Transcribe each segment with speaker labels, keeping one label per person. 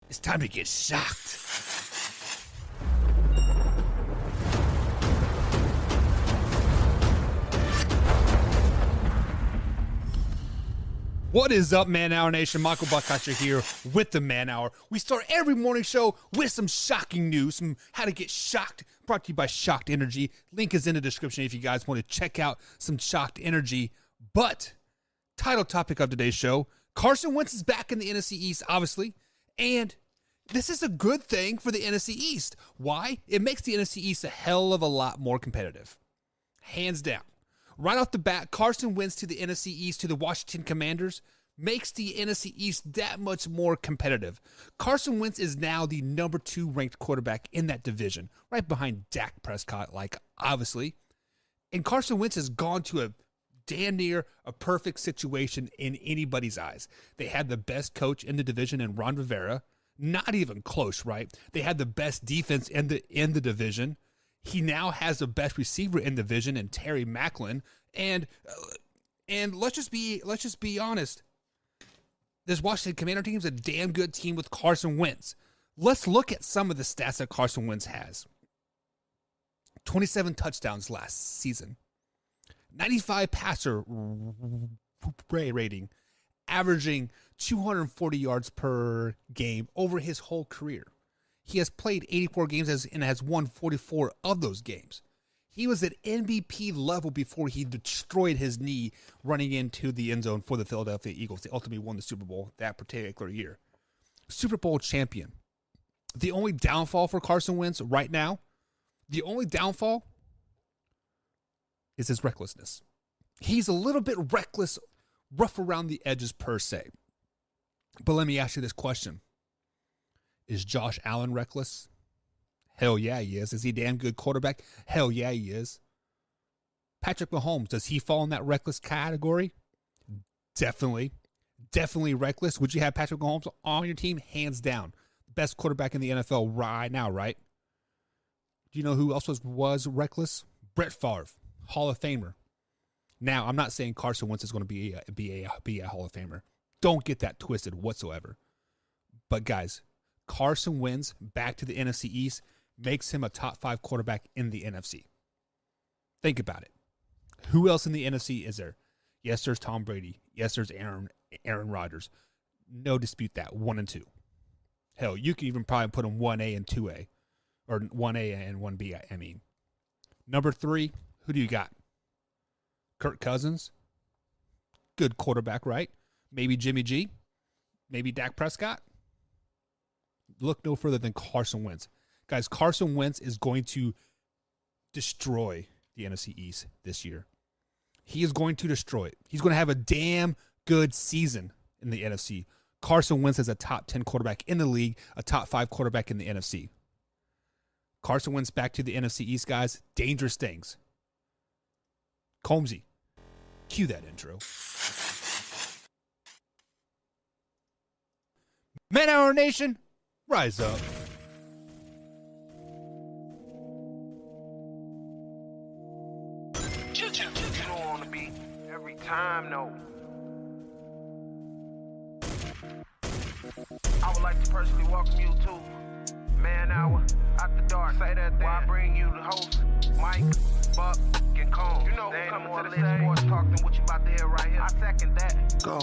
Speaker 1: It's time to get shocked. What is up, Man Hour Nation? Michael Buckhatcher here with the Man Hour. We start every morning show with some shocking news, some how to get shocked, brought to you by Shocked Energy. Link is in the description if you guys want to check out some Shocked Energy. But, title topic of today's show, Carson Wentz is back in the NFC East, obviously, and this is a good thing for the NFC East. Why? It makes the NFC East a hell of a lot more competitive. Hands down. Right off the bat, Carson Wentz to the NFC East, to the Washington Commanders, makes the NFC East that much more competitive. Carson Wentz is now the number 2 ranked quarterback in that division, right behind Dak Prescott, obviously. And Carson Wentz has gone to a damn near a perfect situation in anybody's eyes. They had the best coach in the division in Ron Rivera. Not even close, right? They had the best defense in the division. He now has the best receiver in the division in Terry Macklin, and let's just be honest. This Washington Commander team is a damn good team with Carson Wentz. Let's look at some of the stats that Carson Wentz has. 27 touchdowns last season, 95 passer rating, averaging 240 yards per game over his whole career. He has played 84 games and has won 44 of those games. He was at MVP level before he destroyed his knee running into the end zone for the Philadelphia Eagles. They ultimately won the Super Bowl that particular year. Super Bowl champion. The only downfall for Carson Wentz right now, the only downfall is his recklessness. He's a little bit reckless, rough around the edges per se. But let me ask you this question. Is Josh Allen reckless? Hell yeah, he is. Is he a damn good quarterback? Hell yeah, he is. Patrick Mahomes, does he fall in that reckless category? Definitely. Definitely reckless. Would you have Patrick Mahomes on your team? Hands down. Best quarterback in the NFL right now, right? Do you know who else was reckless? Brett Favre, Hall of Famer. Now, I'm not saying Carson Wentz is going to be a Hall of Famer. Don't get that twisted whatsoever. But guys, Carson Wentz back to the NFC East makes him a top 5 quarterback in the NFC. Think about it. Who else in the NFC is there? Yes, there's Tom Brady. Yes, there's Aaron Rodgers. No dispute that. 1 and 2. Hell, you could even probably put them 1A and 2A. Or 1A and 1B, I mean. Number 3, who do you got? Kirk Cousins. Good quarterback, right? Maybe Jimmy G. Maybe Dak Prescott. Look no further than Carson Wentz. Guys, Carson Wentz is going to destroy the NFC East this year. He is going to destroy it. He's going to have a damn good season in the NFC. Carson Wentz is a top 10 quarterback in the league, a top 5 quarterback in the NFC. Carson Wentz back to the NFC East, guys. Dangerous things. Combsy, cue that intro. Man Hour Nation, rise up.
Speaker 2: You know on the beat every time, no. I would like to personally welcome you to Man Hour After Dark. Say that thing. While I bring you the host, Mike, Buck, and Cone. You know who's coming to the stage. Sports talk than what you about to hear right here. I second that.
Speaker 3: Go.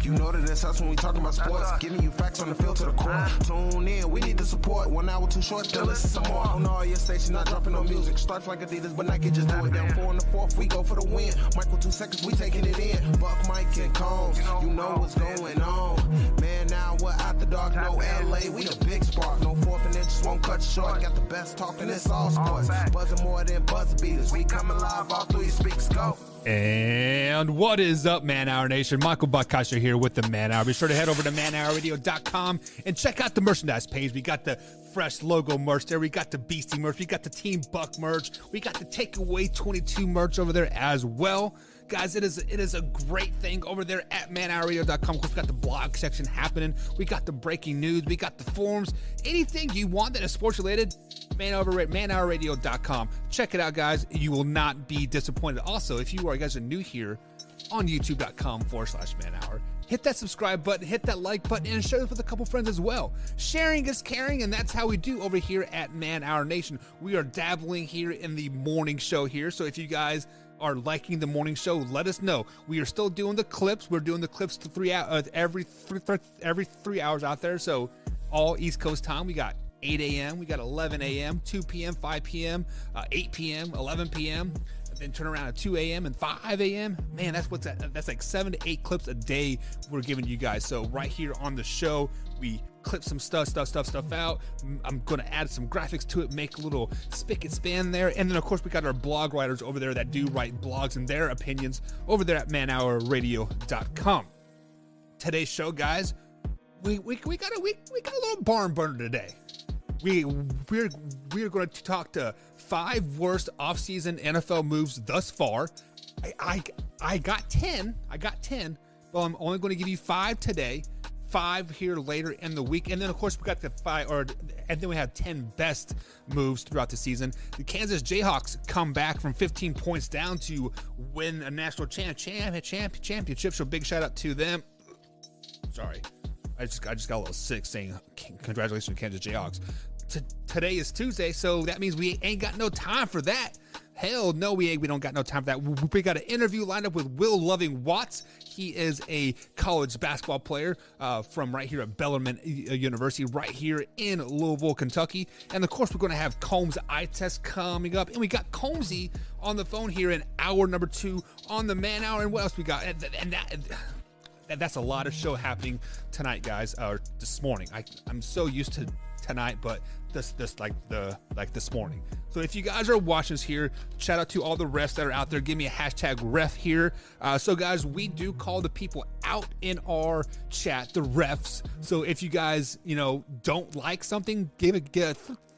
Speaker 3: You know that it's us when we talking about sports. Giving you facts on the field to the core. Tune in, we need the support. 1 hour too short, then listen some more. On all your stations, not dropping no music. Starts like Adidas, but Nike just do it. Down 4 in the 4th, we go for the win. Michael 2 seconds, we taking it in. Buck, Mike, and Combs, you know what's going on. Man, now we're After Dark, no LA, we the big spark. No 4th and inches won't cut you short. Got the best talking, it's all sports. Buzzing more than buzz beaters. We coming live all through your speakers, go.
Speaker 1: And what is up, Man Hour Nation? Michael Buckhatcher here with the Man Hour. Be sure to head over to manhourradio.com and check out the merchandise page. We got the fresh logo merch there. We got the Beastie merch. We got the Team Buck merch. We got the Takeaway 22 merch over there as well. Guys, it is a great thing over there at manhourradio.com. Of course, we got the blog section happening. We got the breaking news. We got the forums. Anything you want that is sports related, over at manhourradio.com. Check it out, guys. You will not be disappointed. Also, if you guys are new here, on youtube.com/manhour. Hit that subscribe button, hit that like button, and share this with a couple friends as well. Sharing is caring, and that's how we do over here at Man Hour Nation. We are dabbling here in the morning show here, so if you guys are liking the morning show, let us know. We are still doing the clips. We're doing the clips to every 3 hours out there, so all East Coast time. We got 8 a.m., we got 11 a.m., 2 p.m., 5 p.m., 8 p.m., 11 p.m., then turn around at 2 a.m. and 5 a.m. Man, that's like 7 to 8 clips a day we're giving you guys. So right here on the show, we clip some stuff out. I'm going to add some graphics to it, make a little spick and span there. And then, of course, we got our blog writers over there that do write blogs and their opinions over there at manhourradio.com. Today's show, guys, we got a little barn burner today. We're going to talk to 5 worst offseason NFL moves thus far. I got 10, but I'm only going to give you 5 today, 5 here later in the week, and then of course we got the 5, and then we have 10 best moves throughout the season. The Kansas Jayhawks come back from 15 points down to win a national championship. So big shout out to them. Sorry, I just got a little sick saying congratulations to Kansas Jayhawks. Today is Tuesday, so that means we ain't got no time for that. Hell no, we don't got no time for that. We got an interview lined up with Will Loving Watts. He is a college basketball player from right here at Bellarmine University, right here in Louisville, Kentucky. And of course, we're going to have Combs eye test coming up. And we got Combsy on the phone here in hour number 2 on the Man Hour. And what else we got? And that's a lot of show happening tonight, guys, or this morning. I'm so used to tonight, but this morning. So if you guys are watching this here, shout out to all the refs that are out there. Give me a hashtag ref here. So guys, we do call the people out in our chat, the refs. So if you guys, don't like something,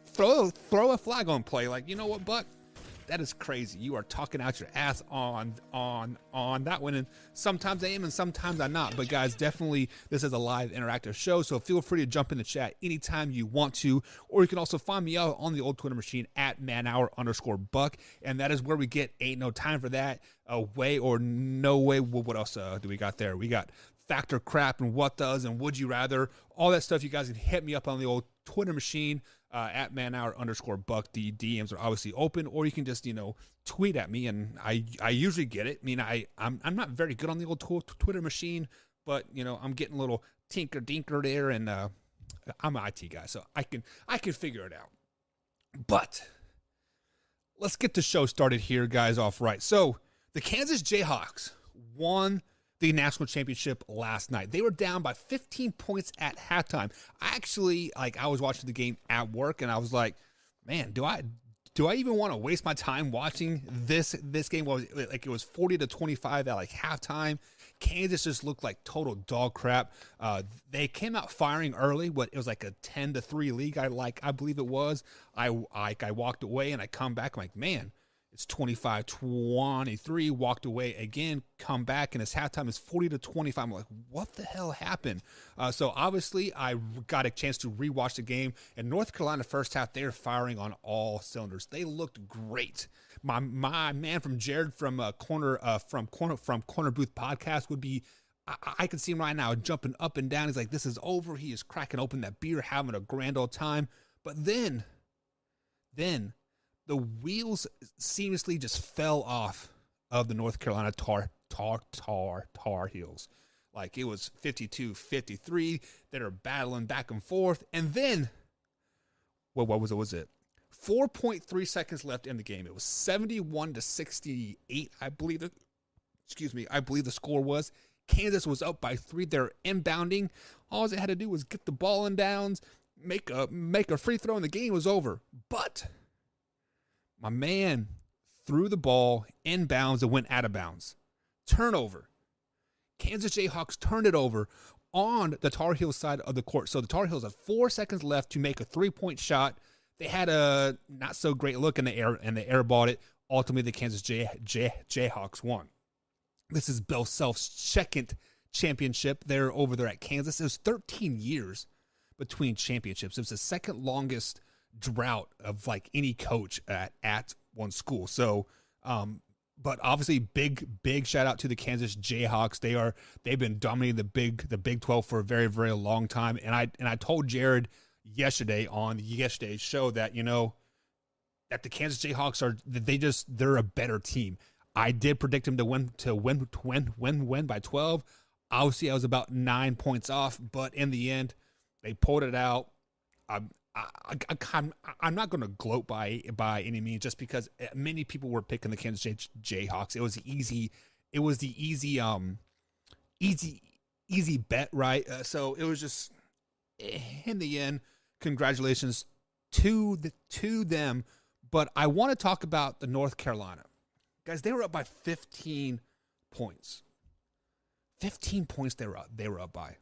Speaker 1: throw a flag on play. Like, you know what, Buck? That is crazy. You are talking out your ass on that one. And sometimes I am and sometimes I'm not. But guys, definitely this is a live interactive show. So feel free to jump in the chat anytime you want to. Or you can also find me out on the old Twitter machine at manhour_buck. And that is where we get ain't no time for that. Way or no way. What else do we got there? We got factor crap and what does and would you rather. All that stuff. You guys can hit me up on the old Twitter machine. At manhour_buck. The DMs are obviously open, or you can just tweet at me, and I usually get it. I mean, I'm not very good on the old Twitter machine, but I'm getting a little tinker dinker there, and I'm an IT guy, so I can figure it out. But let's get the show started here, guys. Off right. So the Kansas Jayhawks won the national championship last night. They were down by 15 points at halftime. I was watching the game at work, and I was like, man, do I even want to waste my time watching this game? It was 40-25 at halftime. Kansas just looked like total dog crap. They came out firing early. It was like a 10-3 league. I believe it was. I walked away and I come back. I'm like, man, it's 25-23, walked away again, come back, and his halftime is 40-25. I'm like, what the hell happened? So obviously I got a chance to rewatch the game, and North Carolina first half, they're firing on all cylinders. They looked great. My man from Jared from Corner Booth Podcast would be, I can see him right now jumping up and down. He's like, this is over. He is cracking open that beer, having a grand old time. But then the wheels seamlessly just fell off of the North Carolina Tar Heels. Like, it was 52-53. They were battling back and forth. And then, what was it? 4.3 seconds left in the game. It was 71-68, I believe the score was. Kansas was up by 3. They're inbounding. All they had to do was get the ball in downs, make a free throw, and the game was over. But my man threw the ball inbounds and went out of bounds. Turnover. Kansas Jayhawks turned it over on the Tar Heels side of the court. So the Tar Heels had 4 seconds left to make a 3-point shot. They had a not so great look in the air, and they airballed it. Ultimately, the Kansas Jayhawks won. This is Bill Self's second championship. They're over there at Kansas. It was 13 years between championships. It was the second longest drought of any coach at one school. So But obviously, big shout out to the Kansas Jayhawks. They've been dominating the Big 12 for a very, very long time. And I told Jared yesterday on yesterday's show that that the Kansas Jayhawks they're a better team. I did predict them to win by 12. Obviously, I was about 9 points off, but in the end, they pulled it out. I'm not going to gloat by any means, just because many people were picking the Kansas Jayhawks. It was easy. It was the easy bet, right? So it was just, in the end, congratulations to them. But I want to talk about the North Carolina guys. They were up by 15 points. 15 points they were up by.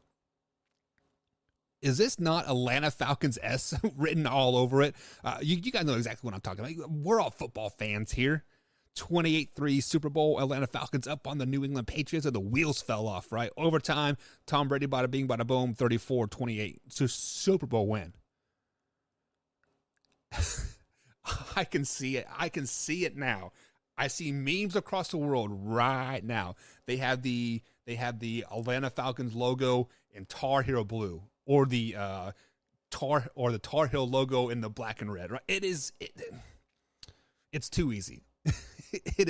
Speaker 1: Is this not Atlanta Falcons S written all over it? You guys know exactly what I'm talking about. We're all football fans here. 28-3 Super Bowl, Atlanta Falcons up on the New England Patriots, and the wheels fell off, right? Overtime, Tom Brady, bada bing, bada boom, 34-28. So Super Bowl win. I can see it. I can see it now. I see memes across the world right now. They have the Atlanta Falcons logo in Tar Heel blue, or the Tar Heel logo in the black and red. Right? It's too easy. It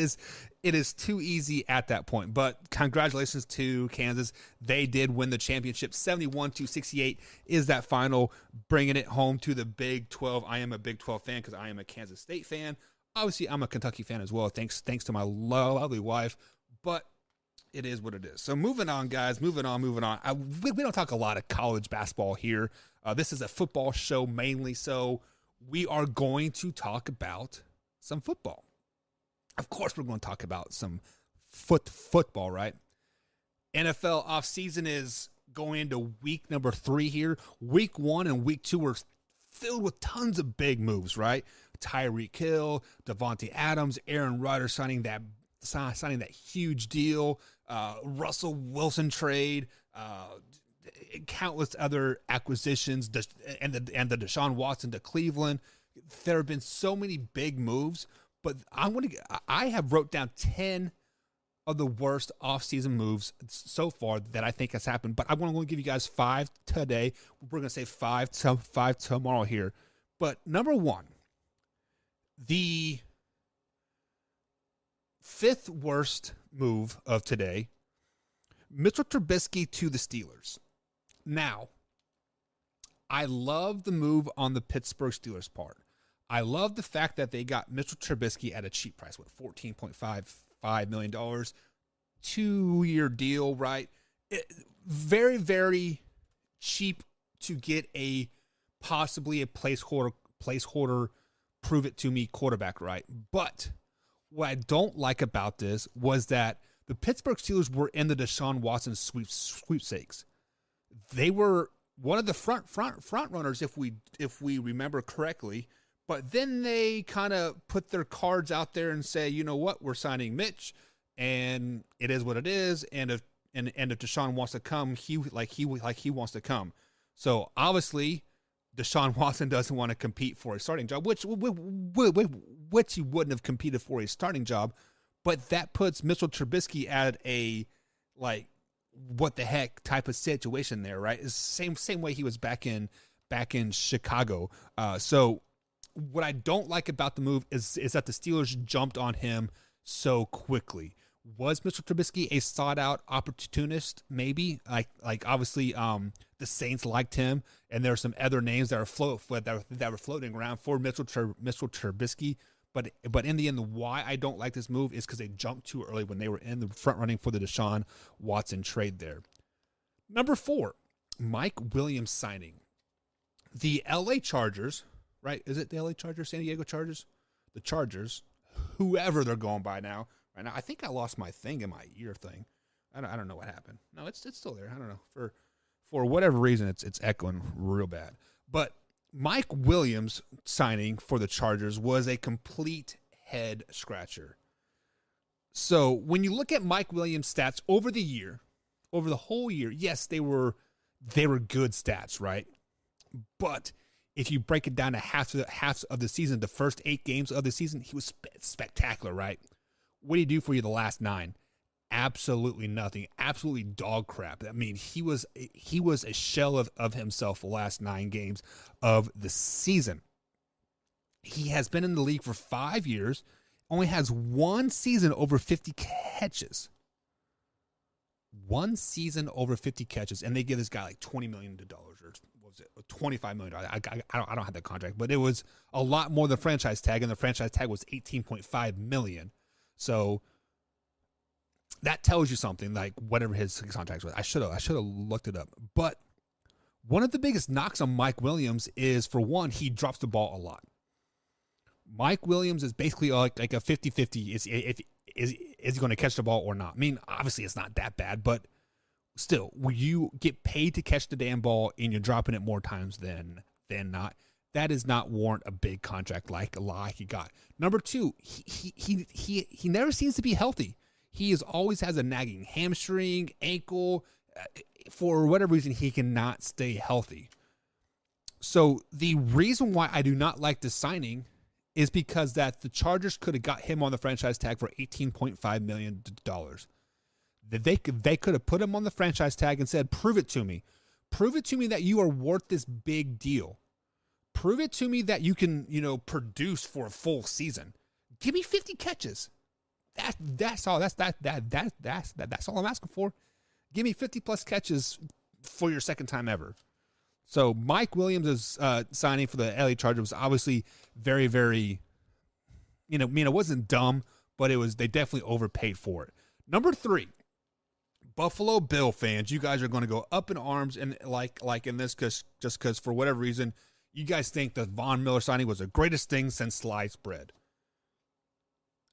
Speaker 1: is too easy at that point. But congratulations to Kansas. They did win the championship. 71-68 is that final, bringing it home to the Big 12. I am a Big 12 fan because I am a Kansas State fan. Obviously, I'm a Kentucky fan as well. Thanks to my lovely wife. But it is what it is. So moving on, guys. Moving on. We don't talk a lot of college basketball here. This is a football show mainly, so we are going to talk about some football. Of course, we're going to talk about some football, right? NFL offseason is going into week number 3 here. Week 1 and week 2 were filled with tons of big moves, right? Tyreek Hill, Devontae Adams, Aaron Rodgers signing that huge deal, Russell Wilson trade, countless other acquisitions, and the Deshaun Watson to Cleveland. There have been so many big moves, but I have wrote down 10 of the worst offseason moves so far that I think has happened. But I want to give you guys 5 today. We're going to say 5 tomorrow here. But number 1, the 5th worst move of today, Mitchell Trubisky to the Steelers. Now, I love the move on the Pittsburgh Steelers part. I love the fact that they got Mitchell Trubisky at a cheap price, $14.55 million, 2-year deal, right? Very, very cheap to get possibly a placeholder, prove it to me quarterback, right? But what I don't like about this was that the Pittsburgh Steelers were in the Deshaun Watson sweepstakes. They were one of the front runners, if we remember correctly. But then they kind of put their cards out there and say, you know what, we're signing Mitch, and it is what it is. And if Deshaun wants to come, he wants to come. So obviously, Deshaun Watson doesn't want to compete for a starting job, which he wouldn't have competed for a starting job. But that puts Mitchell Trubisky at a what the heck type of situation there, right? It's the same way he was back in Chicago. So what I don't like about the move is that the Steelers jumped on him so quickly. Was Mitchell Trubisky a sought-out opportunist? Maybe. Like obviously, the Saints liked him, and there are some other names that were floating around for Mitchell Trubisky. But in the end, why I don't like this move is because they jumped too early when they were in the front running for the Deshaun Watson trade there. Number 4, Mike Williams signing. The LA Chargers, right? Is it the LA Chargers, San Diego Chargers? The Chargers, whoever they're going by now. Right now, I think I lost my thing in my ear thing. I don't know what happened. No, it's still there. I don't know. For whatever reason, it's echoing real bad. But Mike Williams signing for the Chargers was a complete head scratcher. So when you look at Mike Williams' stats over the whole year, yes, they were good stats, right? But if you break it down to half of the season, the first 8 games of the season, he was spectacular, right? What did he do for you the last 9? Absolutely nothing. Absolutely dog crap. I mean, he was a shell of himself the last 9 games of the season. He has been in the league for 5 years, only has 1 season over 50 catches. 1 season over 50 catches, and they give this guy like $20 million, or what was it, $25 million. I don't have that contract, but it was a lot more than franchise tag, and the franchise tag was $18.5 million. So that tells you something, like whatever his contract was. I should have looked it up. But one of the biggest knocks on Mike Williams is, for one, he drops the ball a lot. Mike Williams is basically like a 50-50. Is he going to catch the ball or not? I mean, obviously it's not that bad, but still, when you get paid to catch the damn ball and you're dropping it more times than not, that does not warrant a big contract like he got. Number 2, he never seems to be healthy. He always has a nagging hamstring, ankle. For whatever reason, he cannot stay healthy. So the reason why I do not like this signing is because that the Chargers could have got him on the franchise tag for $18.5 million. They could have put him on the franchise tag and said, prove it to me. Prove it to me that you are worth this big deal. Prove it to me that you can, produce for a full season. Give me 50 catches. That's all. That's all I'm asking for. Give me 50 plus catches for your second time ever. So Mike Williams' signing for the LA Chargers was obviously very, very, it wasn't dumb, but they definitely overpaid for it. Number 3, Buffalo Bill fans, you guys are going to go up in arms and like in this because for whatever reason, you guys think the Von Miller signing was the greatest thing since sliced bread.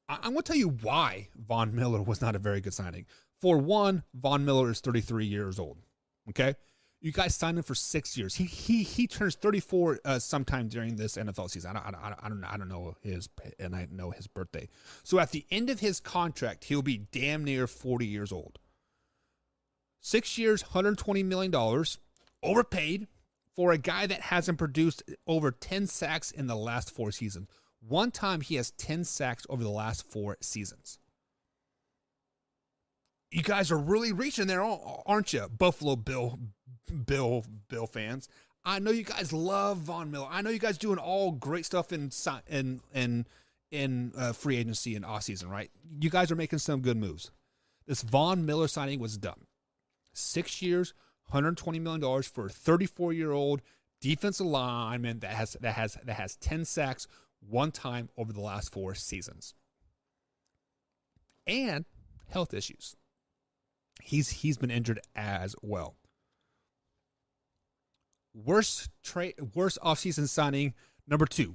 Speaker 1: I'm going to tell you why Von Miller was not a very good signing. For one, Von Miller is 33 years old. Okay, you guys signed him for 6 years. He turns 34 sometime during this NFL season. I don't know his, and I know his birthday. So at the end of his contract, he'll be damn near 40 years old. 6 years, $120 million, overpaid for a guy that hasn't produced over 10 sacks in the last 4 seasons. One time he has 10 sacks over the last 4 seasons. You guys are really reaching there, aren't you, Buffalo Bill fans? I know you guys love Von Miller. I know you guys doing all great stuff in free agency and offseason, right? You guys are making some good moves. This Von Miller signing was dumb. 6 years, $120 million for a 34-year-old defensive lineman that has 10 sacks one time over the last 4 seasons. And health issues. He's been injured as well. Worst offseason signing, number 2,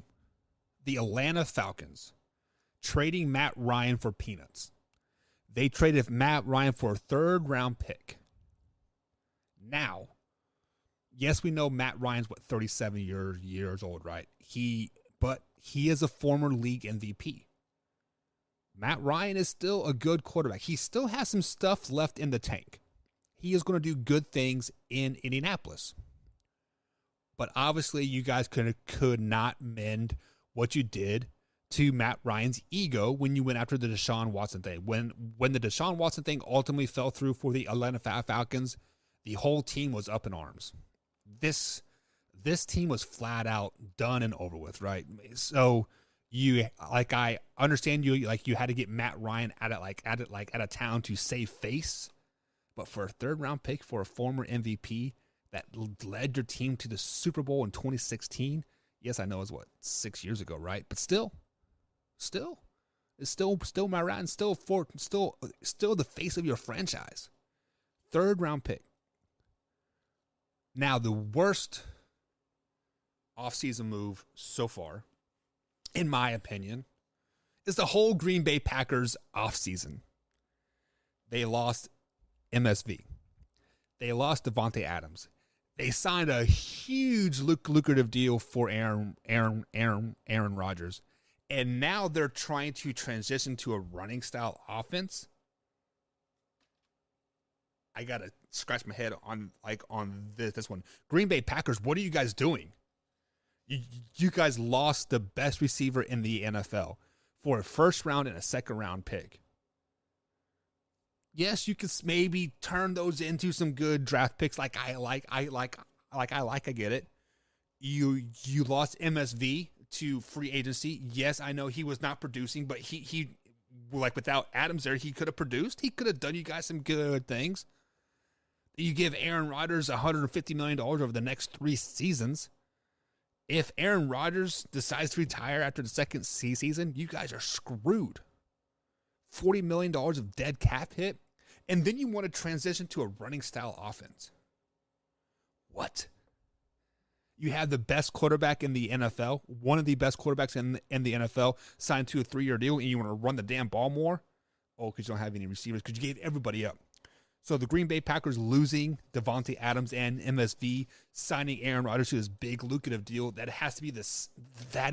Speaker 1: the Atlanta Falcons, trading Matt Ryan for peanuts. They traded Matt Ryan for a 3rd-round pick. Now, yes, we know Matt Ryan's 37 years old, right? But he is a former league MVP. Matt Ryan is still a good quarterback. He still has some stuff left in the tank. He is going to do good things in Indianapolis. But obviously, you guys could not mend what you did to Matt Ryan's ego when you went after the Deshaun Watson thing. When the Deshaun Watson thing ultimately fell through for the Atlanta Falcons, the whole team was up in arms. This team was flat out done and over with, right? So I understand you had to get Matt Ryan out of town to save face, but for a 3rd-round pick for a former MVP that led your team to the Super Bowl in 2016. Yes, I know it's 6 years ago, right? But still, it's still Matt Ryan, still the face of your franchise. 3rd-round pick. Now, the worst offseason move so far, in my opinion, is the whole Green Bay Packers offseason. They lost MSV. They lost Devontae Adams. They signed a huge lucrative deal for Aaron Rodgers. And now they're trying to transition to a running style offense. I got to scratch my head on this one. Green Bay Packers, what are you guys doing? You guys lost the best receiver in the NFL for a 1st round and a 2nd round pick. Yes, you can maybe turn those into some good draft picks. I get it. You lost MSV to free agency. Yes, I know he was not producing, but he like without Adams there, he could have produced. He could have done you guys some good things. You give Aaron Rodgers $150 million over the next 3 seasons. If Aaron Rodgers decides to retire after the second season, you guys are screwed. $40 million of dead cap hit, and then you want to transition to a running style offense. What? You have the best quarterback in the NFL, one of the best quarterbacks in the NFL, signed to a 3-year deal, and you want to run the damn ball more? Oh, because you don't have any receivers, because you gave everybody up. So the Green Bay Packers losing Devontae Adams and MSV, signing Aaron Rodgers to this big lucrative deal, that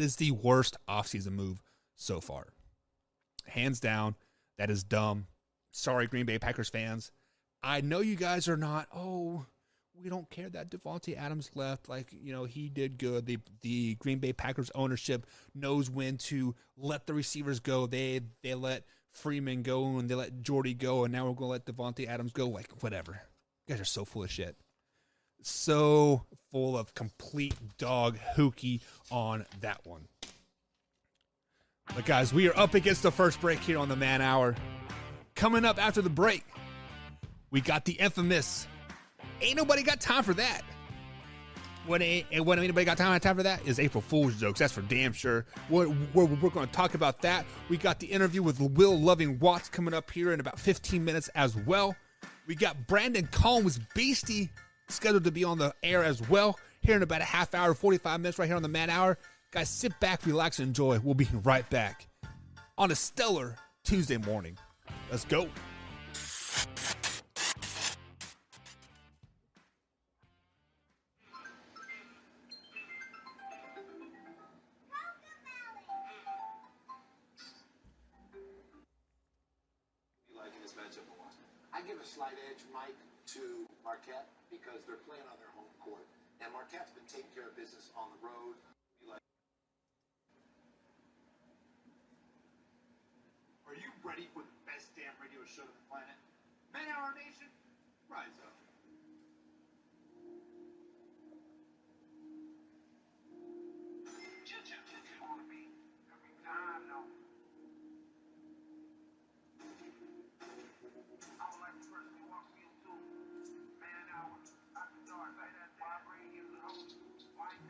Speaker 1: is the worst offseason move so far. Hands down, that is dumb. Sorry, Green Bay Packers fans. I know you guys are not, we don't care that Devontae Adams left. He did good. The Green Bay Packers ownership knows when to let the receivers go. They let Freeman go, and they let Jordy go, and now we're going to let Devontae Adams go. Whatever. You guys are so full of shit. So full of complete dog hooky on that one. But guys, we are up against the first break here on the Man Hour. Coming up after the break, we got the infamous Ain't Nobody Got Time for That. When anybody got time for that is April Fool's jokes. That's for damn sure. We're going to talk about that. We got the interview with Will Loving Watts coming up here in about 15 minutes as well. We got Brandon Combs Beastie scheduled to be on the air as well here in about a half hour, 45 minutes right here on the Man Hour. Guys, sit back, relax, and enjoy. We'll be right back on a stellar Tuesday morning. Let's go.
Speaker 4: I give a slight edge, Mike, to Marquette because they're playing on their home court, and Marquette's been taking care of business on the road. Are you ready for the best damn radio show on the planet? Man Hour Nation, rise up.
Speaker 2: Every time, though. I would like to personally welcome you to Man Hour After Dark. Say that why I bring you the host, Mike,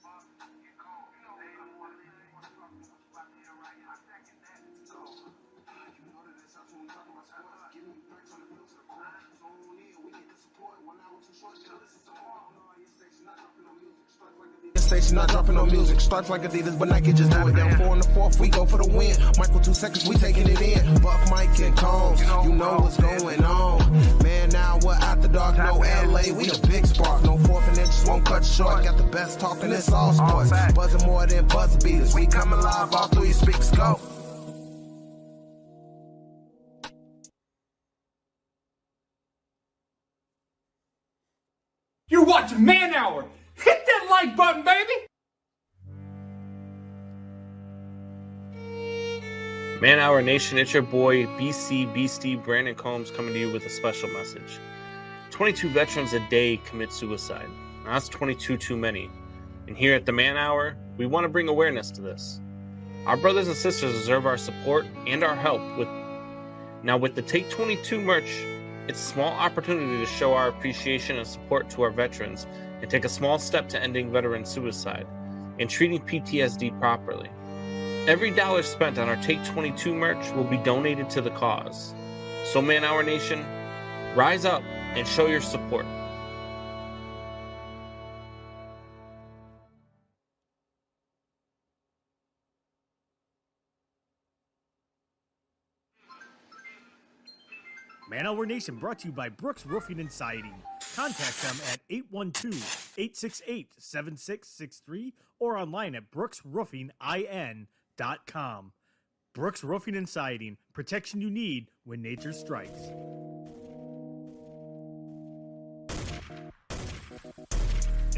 Speaker 2: Buck, and Cole. You know what I'm talking about here right here. I second that.
Speaker 3: So, you know that it sucks when we talk about sports. Giving you facts on the field to the court. Tune in, we get the support. 1 hour too short to listen to more. Your station not dropping no music. Starts like Adidas. Your station not dropping no music. Starts like Adidas, but Nike just do it. Down 4 in the 4th, we go for the win. Michael 2 seconds, we taking it in. Buck, Mike, and Combs, you know what's going on. Man, now we're out the dark, no LA, we the big spark. No 4th and inches won't cut short. Got the best talking, it's all sports. Buzzing more than buzzer beaters. We coming live all through your speakers, go.
Speaker 5: You're watching Man Hour. Hit that like button, baby.
Speaker 6: Man Hour Nation, it's your boy BC Beastie Brandon Combs coming to you with a special message. 22 veterans a day commit suicide. Now, that's 22 too many. And here at the Man Hour, we want to bring awareness to this. Our brothers and sisters deserve our support and our help with the Take 22 merch. It's a small opportunity to show our appreciation and support to our veterans and take a small step to ending veteran suicide and treating PTSD properly. Every dollar spent on our Take 22 merch will be donated to the cause. So Man Hour Nation, rise up and show your support.
Speaker 7: Man Hour Nation brought to you by Brooks Roofing and Siding. Contact them at 812-868-7663 or online at brooksroofingin.com. Brooks Roofing and Siding, protection you need when nature strikes.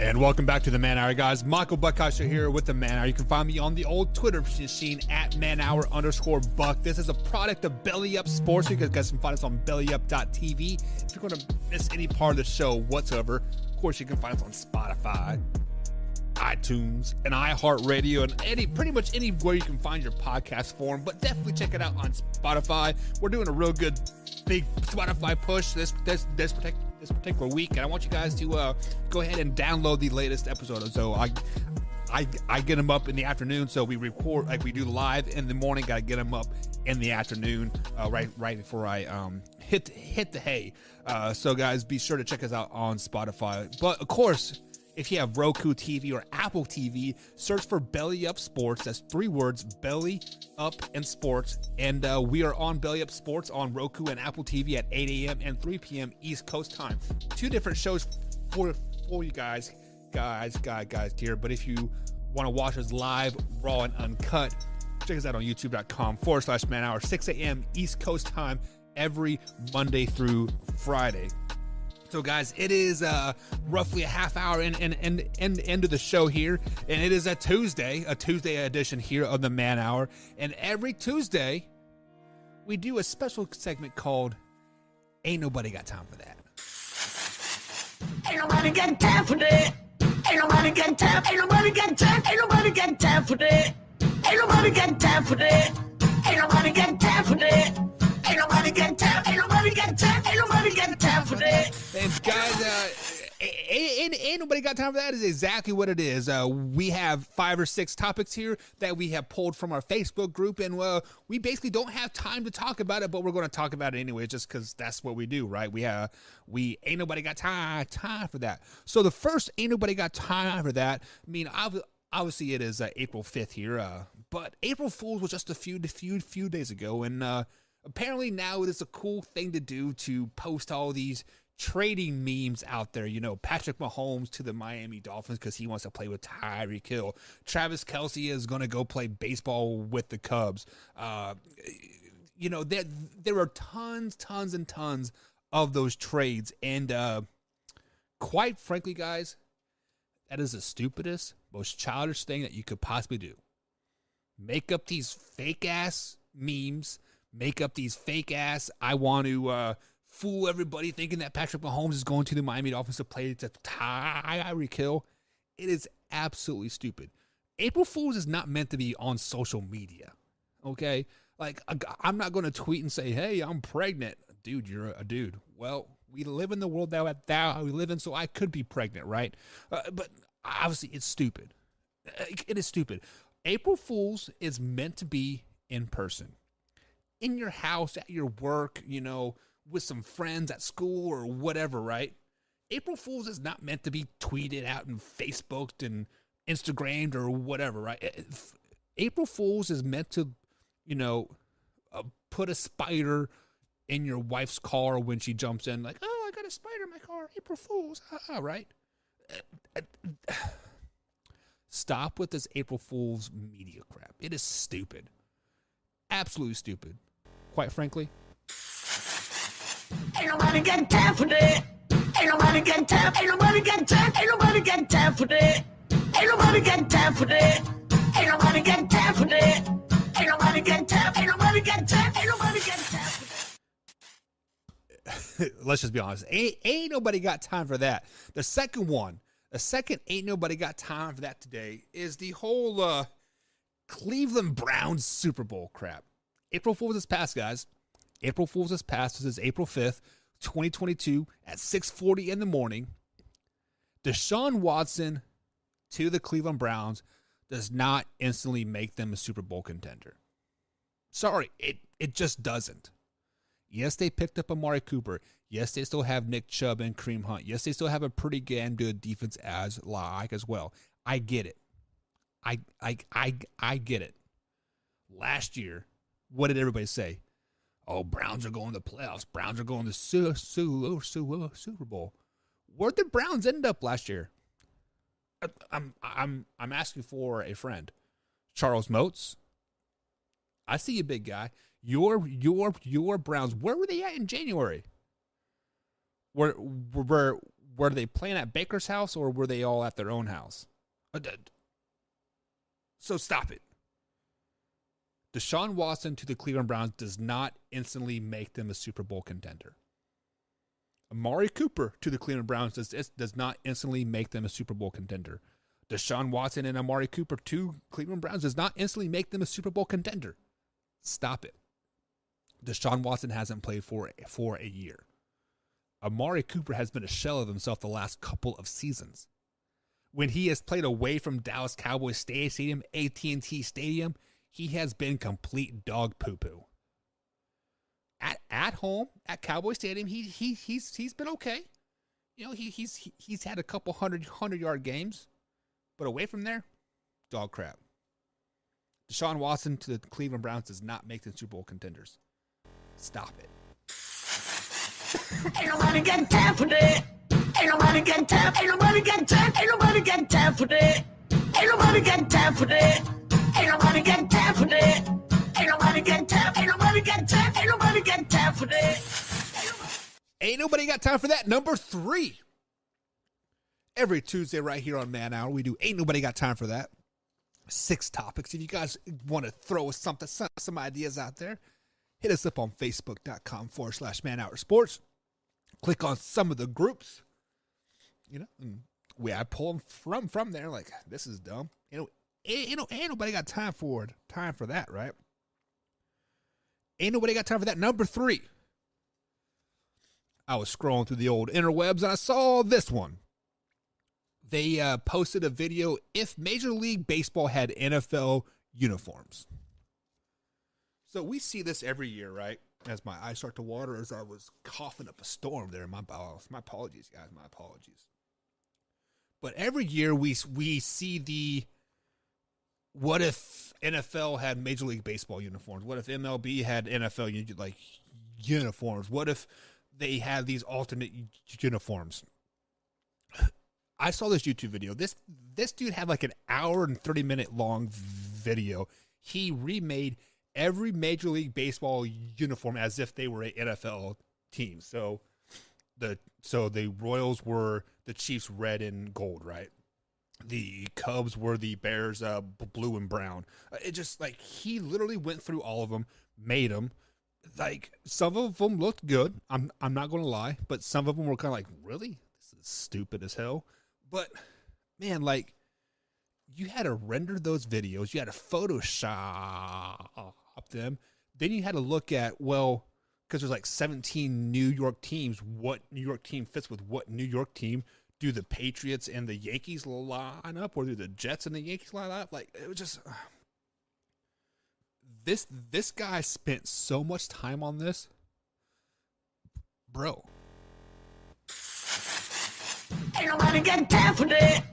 Speaker 1: And welcome back to the Man Hour, guys. Michael Buckeiser here with the Man Hour. You can find me on the old Twitter machine at manhour_buck. This is a product of Belly Up Sports. You guys can find us on bellyup.tv. If you're going to miss any part of the show whatsoever, of course, you can find us on Spotify, iTunes, and iHeartRadio, and pretty much anywhere you can find your podcast form. But definitely check it out on Spotify. We're doing a real good big Spotify push this particular week, and I want you guys to go ahead and download the latest episode. So I get them up in the afternoon, so we record like we do live in the morning. Got to get them up in the afternoon, right before I hit the hay. So guys, be sure to check us out on Spotify. But of course, if you have Roku TV or Apple TV, search for Belly Up Sports. That's 3 words, Belly Up and Sports. And we are on Belly Up Sports on Roku and Apple TV at 8 a.m. and 3 p.m. East Coast time. 2 different shows for you guys here. But if you want to watch us live, raw, and uncut, check us out on youtube.com/manhour, 6 a.m. East Coast time every Monday through Friday. So guys, it is roughly a half hour and end of the show here, and it is a Tuesday edition here of the Man Hour. And every Tuesday, we do a special segment called "Ain't Nobody Got Time for That."
Speaker 8: Ain't nobody got time for that. Ain't nobody got time. Ain't nobody got time. Ain't nobody got time for that. Ain't nobody got time for that. Ain't nobody got time for that. Ain't nobody got time. Ain't nobody got time. Ain't nobody got time for that.
Speaker 1: And guys, ain't nobody got time for that is exactly what it is. We have 5 or 6 topics here that we have pulled from our Facebook group, and we basically don't have time to talk about it, but we're going to talk about it anyway, just because that's what we do, right? We ain't nobody got time for that. So the first ain't nobody got time for that. I mean, obviously it is April 5th here, but April Fool's was just a few days ago, and apparently now it is a cool thing to do to post all these trading memes out there. You know, Patrick Mahomes to the Miami Dolphins because he wants to play with Tyreek Hill. Travis Kelce is going to go play baseball with the Cubs. You know, there are tons and tons of those trades. And quite frankly, guys, that is the stupidest, most childish thing that you could possibly do. Make up these fake-ass memes. Make up these fake-ass, I want to fool everybody thinking that Patrick Mahomes is going to the Miami Dolphins to play to Tyreek Hill. It is absolutely stupid. April Fool's is not meant to be on social media, okay? Like, I'm not going to tweet and say, hey, I'm pregnant. Dude, you're a dude. Well, we live in the world that we live in, so I could be pregnant, right? But obviously, it's stupid. It is stupid. April Fool's is meant to be in person. In your house, at your work, you know, with some friends at school or whatever, right? April Fool's is not meant to be tweeted out and Facebooked and Instagrammed or whatever, right? April Fool's is meant to, you know, put a spider in your wife's car when she jumps in, like, oh, I got a spider in my car, April Fool's, right? Stop with this April Fool's media crap. It is stupid. Absolutely stupid. Quite frankly.
Speaker 8: Ain't nobody got time for that. Ain't nobody got time. Ain't nobody got time. Ain't nobody got time for that. Ain't nobody got time for that. Ain't nobody got time for that. Ain't nobody got time. Ain't nobody got time. Ain't nobody got time for that.
Speaker 1: Let's just be honest. Ain't nobody got time for that. The second ain't nobody got time for that today is the whole Cleveland Browns Super Bowl crap. April Fool's is past, guys. April Fool's is past. This is April 5th, 2022 at 6:40 in the morning. Deshaun Watson to the Cleveland Browns does not instantly make them a Super Bowl contender. Sorry, it just doesn't. Yes, they picked up Amari Cooper. Yes, they still have Nick Chubb and Kareem Hunt. Yes, they still have a pretty damn good defense as well. I get it. I get it. Last year, what did everybody say? Oh, Browns are going to the playoffs. Browns are going to Super Bowl. Where did the Browns end up last year? I'm asking for a friend. Charles Moats. I see you, big guy. Your Browns. Where were they at in January? Were were they playing at Baker's house or were they all at their own house? So stop it. Deshaun Watson to the Cleveland Browns does not instantly make them a Super Bowl contender. Amari Cooper to the Cleveland Browns does not instantly make them a Super Bowl contender. Deshaun Watson and Amari Cooper to Cleveland Browns does not instantly make them a Super Bowl contender. Stop it. Deshaun Watson hasn't played for a year. Amari Cooper has been a shell of himself the last couple of seasons. When he has played away from Dallas Cowboys Stadium, AT&T Stadium, he has been complete dog poo-poo. At home, at Cowboy Stadium, he's been okay. You know, he's had a couple 100-yard games, but away from there, dog crap. Deshaun Watson to the Cleveland Browns does not make them Super Bowl contenders. Stop it.
Speaker 8: Ain't nobody got time for that. Ain't nobody got time. Ain't nobody got time. Ain't nobody got time for that. Ain't nobody got time for that. Ain't nobody got time for that. Ain't nobody got time. Ain't nobody got time. Ain't nobody got time for that.
Speaker 1: Ain't nobody got time for that. Number 3. Every Tuesday right here on Man Hour, we do Ain't Nobody Got Time for That. 6 topics. If you guys want to throw some ideas out there, hit us up on Facebook.com/Man Hour Sports. Click on some of the groups. You know, and I pull them from there. Like, this is dumb. Ain't nobody got time for that, right? Ain't nobody got time for that. Number 3. I was scrolling through the old interwebs and I saw this one. They posted a video if Major League Baseball had NFL uniforms. So we see this every year, right? As my eyes start to water as I was coughing up a storm there. My apologies, guys. My apologies. But every year we see the what if NFL had Major League Baseball uniforms? What if MLB had NFL uniforms? What if they had these alternate uniforms? I saw this YouTube video. This dude had like an hour and 30-minute long video. He remade every Major League Baseball uniform as if they were an NFL team. So the Royals were the Chiefs red and gold, right? The Cubs were the Bears blue and brown. It just like he literally went through all of them, made them. Like some of them looked good. I'm not going to lie, but some of them were kind of like, really? This is stupid as hell. But man, like you had to render those videos, you had to Photoshop them. Then you had to look at, well, because there's like 17 New York teams, what New York team fits with what New York team. Do the Patriots and the Yankees line up, or do the Jets and the Yankees line up? Like it was just this guy spent so much time on this, bro.
Speaker 8: Ain't nobody got time for that.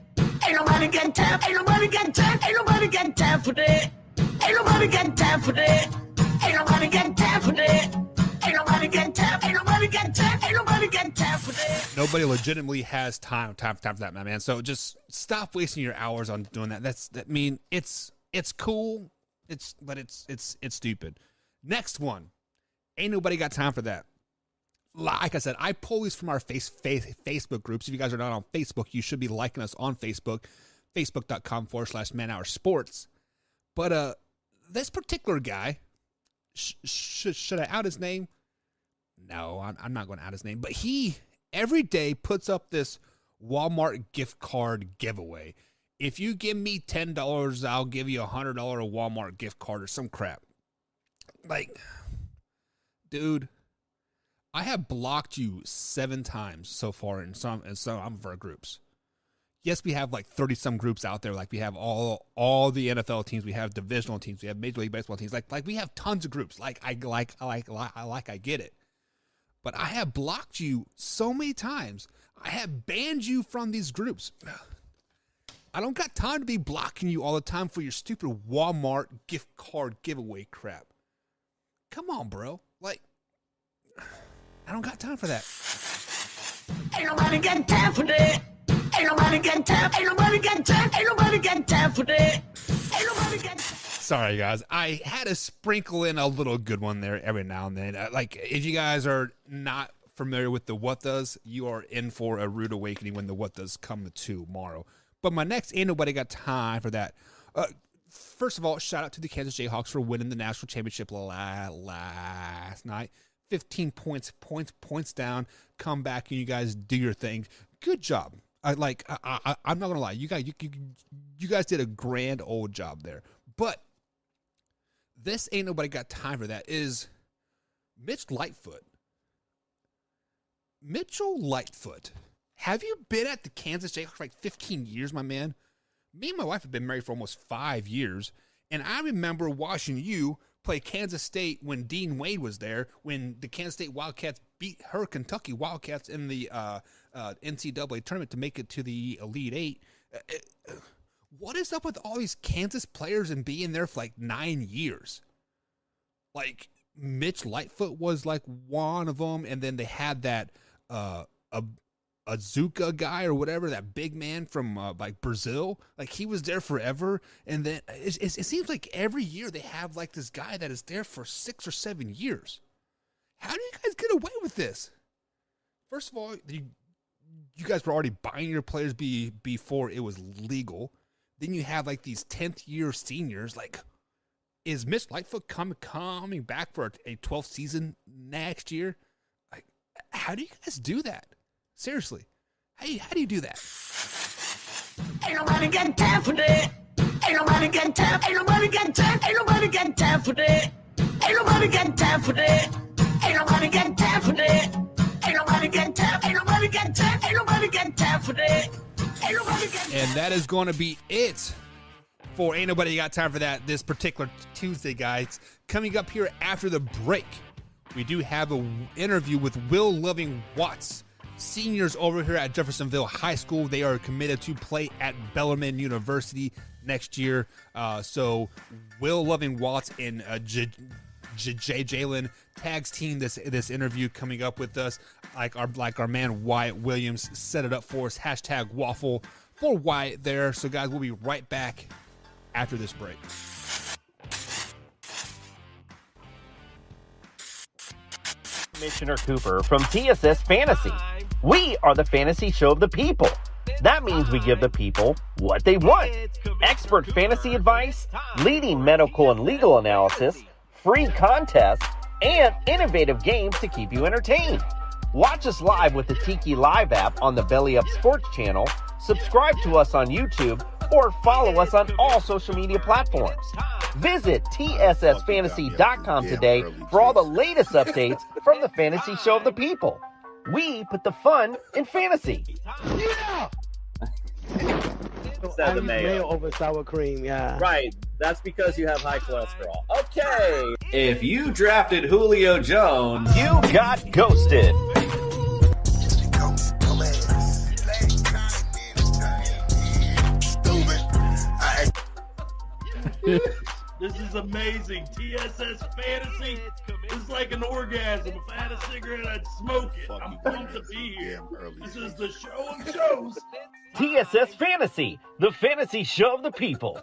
Speaker 8: Ain't nobody got time. Ain't nobody got time. Ain't nobody got time for that. Ain't nobody got time for that. Ain't nobody got time for that. Ain't nobody got time. Ain't nobody got time. Ain't nobody got time for that.
Speaker 1: Nobody legitimately has time for that, my man. So just stop wasting your hours on doing that. It's cool. But it's stupid. Next one. Ain't nobody got time for that. Like I said, I pull these from our Facebook groups. If you guys are not on Facebook, you should be liking us on Facebook, facebook.com/Man Hour Sports. But this particular guy, should I out his name? No, I'm not going to out his name. But he every day puts up this Walmart gift card giveaway. If you give me $10, I'll give you a $100 Walmart gift card or some crap. Like, dude, I have blocked you 7 times so far in some of our groups. Yes, we have like 30 some groups out there. Like we have all the NFL teams, we have divisional teams, we have Major League Baseball teams. Like we have tons of groups. I get it. But I have blocked you so many times. I have banned you from these groups. I don't got time to be blocking you all the time for your stupid Walmart gift card giveaway crap. Come on, bro. Like, I don't got time for that.
Speaker 8: Ain't nobody got time for that. Ain't nobody got time. Ain't nobody got time. Ain't nobody got time for that. Ain't nobody got time.
Speaker 1: Sorry, guys. I had to sprinkle in a little good one there every now and then. Like, if you guys are not familiar with the What Does, you are in for a rude awakening when the What Does come tomorrow. But my next, ain't nobody got time for that. First of all, shout out to the Kansas Jayhawks for winning the national championship last night. 15 points down, come back, and you guys do your thing. Good job. I'm not gonna lie, you guys did a grand old job there. But this ain't nobody got time for that. Is Mitchell Lightfoot. Have you been at the Kansas Jayhawks for like 15 years, my man? Me and my wife have been married for almost 5 years, and I remember watching you play Kansas State when Dean Wade was there, when the Kansas State Wildcats beat her Kentucky Wildcats in the NCAA tournament to make it to the Elite Eight. What is up with all these Kansas players and being there for like 9 years? Like, Mitch Lightfoot was like one of them, and then they had that Azuka guy or whatever, that big man from like Brazil. Like, he was there forever, and then it seems like every year they have like this guy that is there for 6 or 7 years. How do you guys get away with this? First of all, you guys were already buying your players before it was legal. Then you have like these 10th year seniors. Like, is Mitch Lightfoot coming back for a 12th season next year? Like, how do you guys do that? Seriously, how do you do that?
Speaker 8: Ain't nobody got time for that. Ain't nobody got time. Ain't nobody got time. Ain't nobody got time for that. Ain't nobody got time for that. Ain't nobody got time for that. Ain't nobody got time. Ain't nobody got time. Ain't nobody got time for that. Ain't nobody got time.
Speaker 1: And that is going to be it for Ain't Nobody Got Time for That this particular Tuesday, guys. Coming up here after the break, we do have an interview with Will Loving Watts. Seniors over here at Jeffersonville High School. They are committed to play at Bellarmine University next year. So Will Loving Watts and Jalen tags team this interview coming up with us. Like our man Wyatt Williams set it up for us. Hashtag waffle for Wyatt there. So guys, we'll be right back after this break.
Speaker 9: Commissioner Cooper from TSS Fantasy. We are the fantasy show of the people. That means we give the people what they want. Expert fantasy advice, leading medical and legal analysis, free contests, and innovative games to keep you entertained. Watch us live with the Tiki Live app on the Belly Up Sports channel, subscribe to us on YouTube, or follow us on all social media platforms. Visit TSSFantasy.com today for all the latest updates from the fantasy show of the people. We put the fun in fantasy.
Speaker 10: Yeah!
Speaker 11: Instead of the mayo
Speaker 10: over sour cream, yeah.
Speaker 11: Right. That's because you have high cholesterol. Okay. If you drafted Julio Jones,
Speaker 9: you got ghosted.
Speaker 12: This is amazing. TSS Fantasy is like an orgasm. If I had a cigarette, I'd smoke it. I'm pumped to be here. This is the show of shows.
Speaker 9: TSS Fantasy, the fantasy show of the people.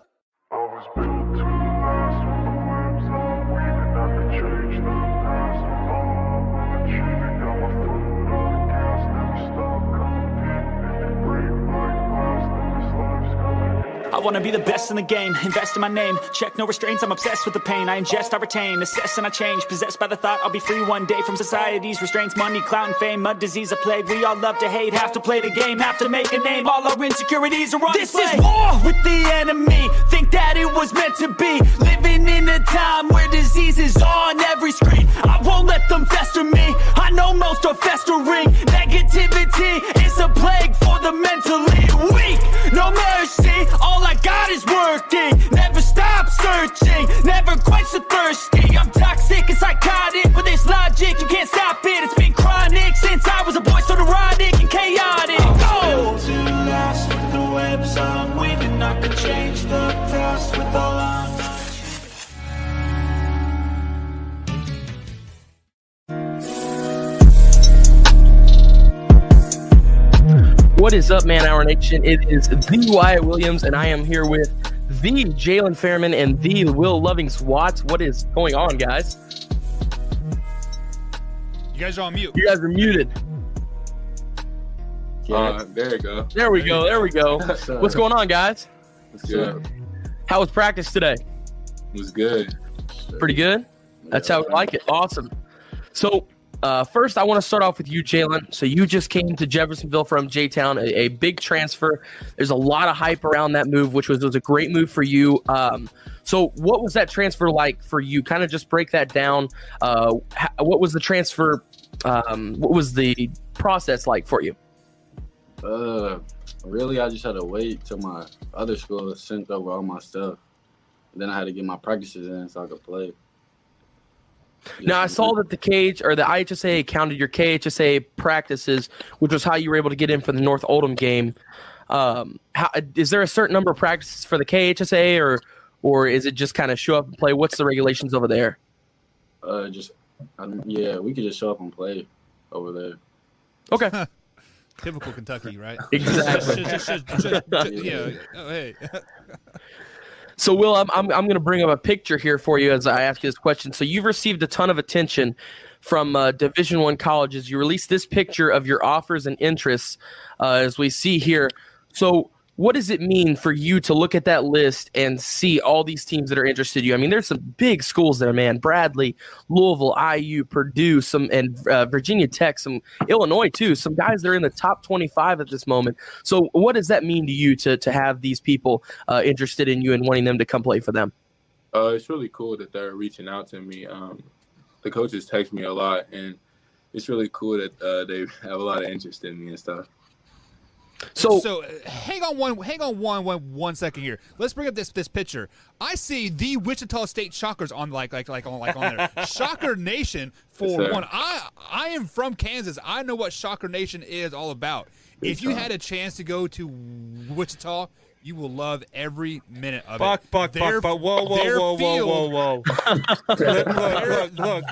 Speaker 13: I wanna be the best in the game, invest in my name, check no restraints, I'm obsessed with the pain, I ingest, I retain, assess and I change, possessed by the thought I'll be free one day from society's restraints, money, clout and fame, mud, disease, a plague, we all love to hate, have to play the game, have to make a name, all our insecurities are on display. This is war with the enemy, think that it was meant to be, living in a time where disease is on every screen, I won't let them fester me, I know most are festering, negativity is a plague for the mentally weak, no mercy, all I got is working, never stop searching, never quench the thirsty, I'm toxic and psychotic, with this logic, you can't stop it, it's been chronic, since I was a boy, so neurotic and chaotic, go! To last with the webs I'm weaving, I could change the past with all I'm
Speaker 14: What is up, Man Hour Nation? It is the Wyatt Williams, and I am here with the Jalen Fairman and the Will Loving Watts. What is going on, guys?
Speaker 1: You guys are on mute.
Speaker 14: You guys are muted.
Speaker 15: There you go.
Speaker 14: There we go. There we go. What's going on, guys?
Speaker 15: What's good?
Speaker 14: How was practice today?
Speaker 15: It was good.
Speaker 14: Pretty good? That's how we like it. Awesome. So, first, I want to start off with you, Jalen. So you just came to Jeffersonville from J-Town, a big transfer. There's a lot of hype around that move, which was a great move for you. So what was that transfer like for you? Kind of just break that down. What was the transfer? What was the process like for you?
Speaker 15: Really, I just had to wait till my other school sent over all my stuff. And then I had to get my practices in so I could play.
Speaker 14: Now, I saw that the IHSA counted your KHSA practices, which was how you were able to get in for the North Oldham game. Is there a certain number of practices for the KHSA, or is it just kind of show up and play? What's the regulations over there?
Speaker 15: We could just show up and play over there.
Speaker 14: Okay.
Speaker 1: Typical Kentucky, right?
Speaker 14: Exactly.
Speaker 1: Yeah. Oh, hey.
Speaker 14: So, Will, I'm going to bring up a picture here for you as I ask you this question. So, you've received a ton of attention from Division I colleges. You released this picture of your offers and interests, as we see here. So, what does it mean for you to look at that list and see all these teams that are interested in you? I mean, there's some big schools there, man. Bradley, Louisville, IU, Purdue, and Virginia Tech, some Illinois too. Some guys that are in the top 25 at this moment. So what does that mean to you to have these people interested in you and wanting them to come play for them?
Speaker 15: It's really cool that they're reaching out to me. The coaches text me a lot, and it's really cool that they have a lot of interest in me and stuff.
Speaker 1: So hang on one second here. Let's bring up this picture. I see the Wichita State Shockers on on there. Shocker Nation for one. I am from Kansas. I know what Shocker Nation is all about. If you had a chance to go to Wichita, you will love every minute of it.
Speaker 6: But whoa. Look.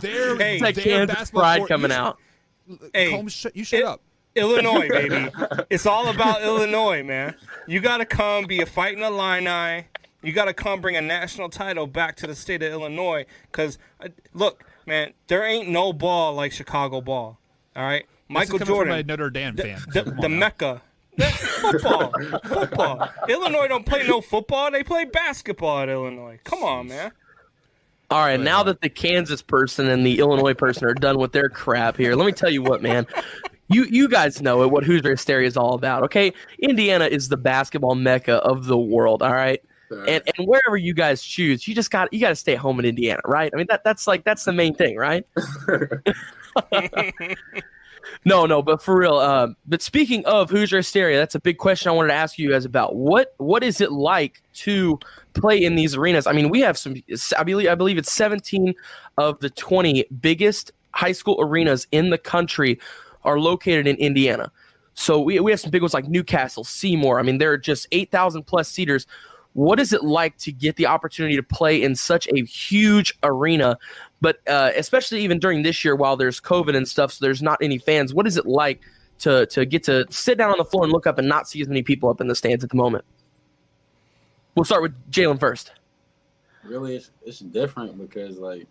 Speaker 14: Hey, that Kansas pride coming out.
Speaker 1: Hey, Combs, you shut up.
Speaker 6: Illinois, baby. It's all about Illinois, man. You got to come be a fighting Illini. You got to come bring a national title back to the state of Illinois. Because, look, man, there ain't no ball like Chicago ball. All right? Michael Jordan.
Speaker 1: From a Notre Dame fan.
Speaker 6: The Mecca. Football. Illinois don't play no football. They play basketball at Illinois. Come on, man.
Speaker 14: All right, now that the Kansas person and the Illinois person are done with their crap here, let me tell you what, man. You guys know it, what Hoosier Hysteria is all about, okay? Indiana is the basketball mecca of the world, all right? And wherever you guys choose, you got to stay home in Indiana, right? I mean, that's the main thing, right? No, but for real. But speaking of Hoosier Hysteria, that's a big question I wanted to ask you guys about. What is it like to play in these arenas? I mean, we have some. I believe it's 17 of the 20 biggest high school arenas in the country are located in Indiana. So we have some big ones like Newcastle, Seymour. I mean, there are just 8,000 plus seaters. What is it like to get the opportunity to play in such a huge arena, but especially even during this year while there's COVID and stuff, so there's not any fans? What is it like to get to sit down on the floor and look up and not see as many people up in the stands at the moment? We'll start with Jalen first.
Speaker 15: Really, it's different because, like,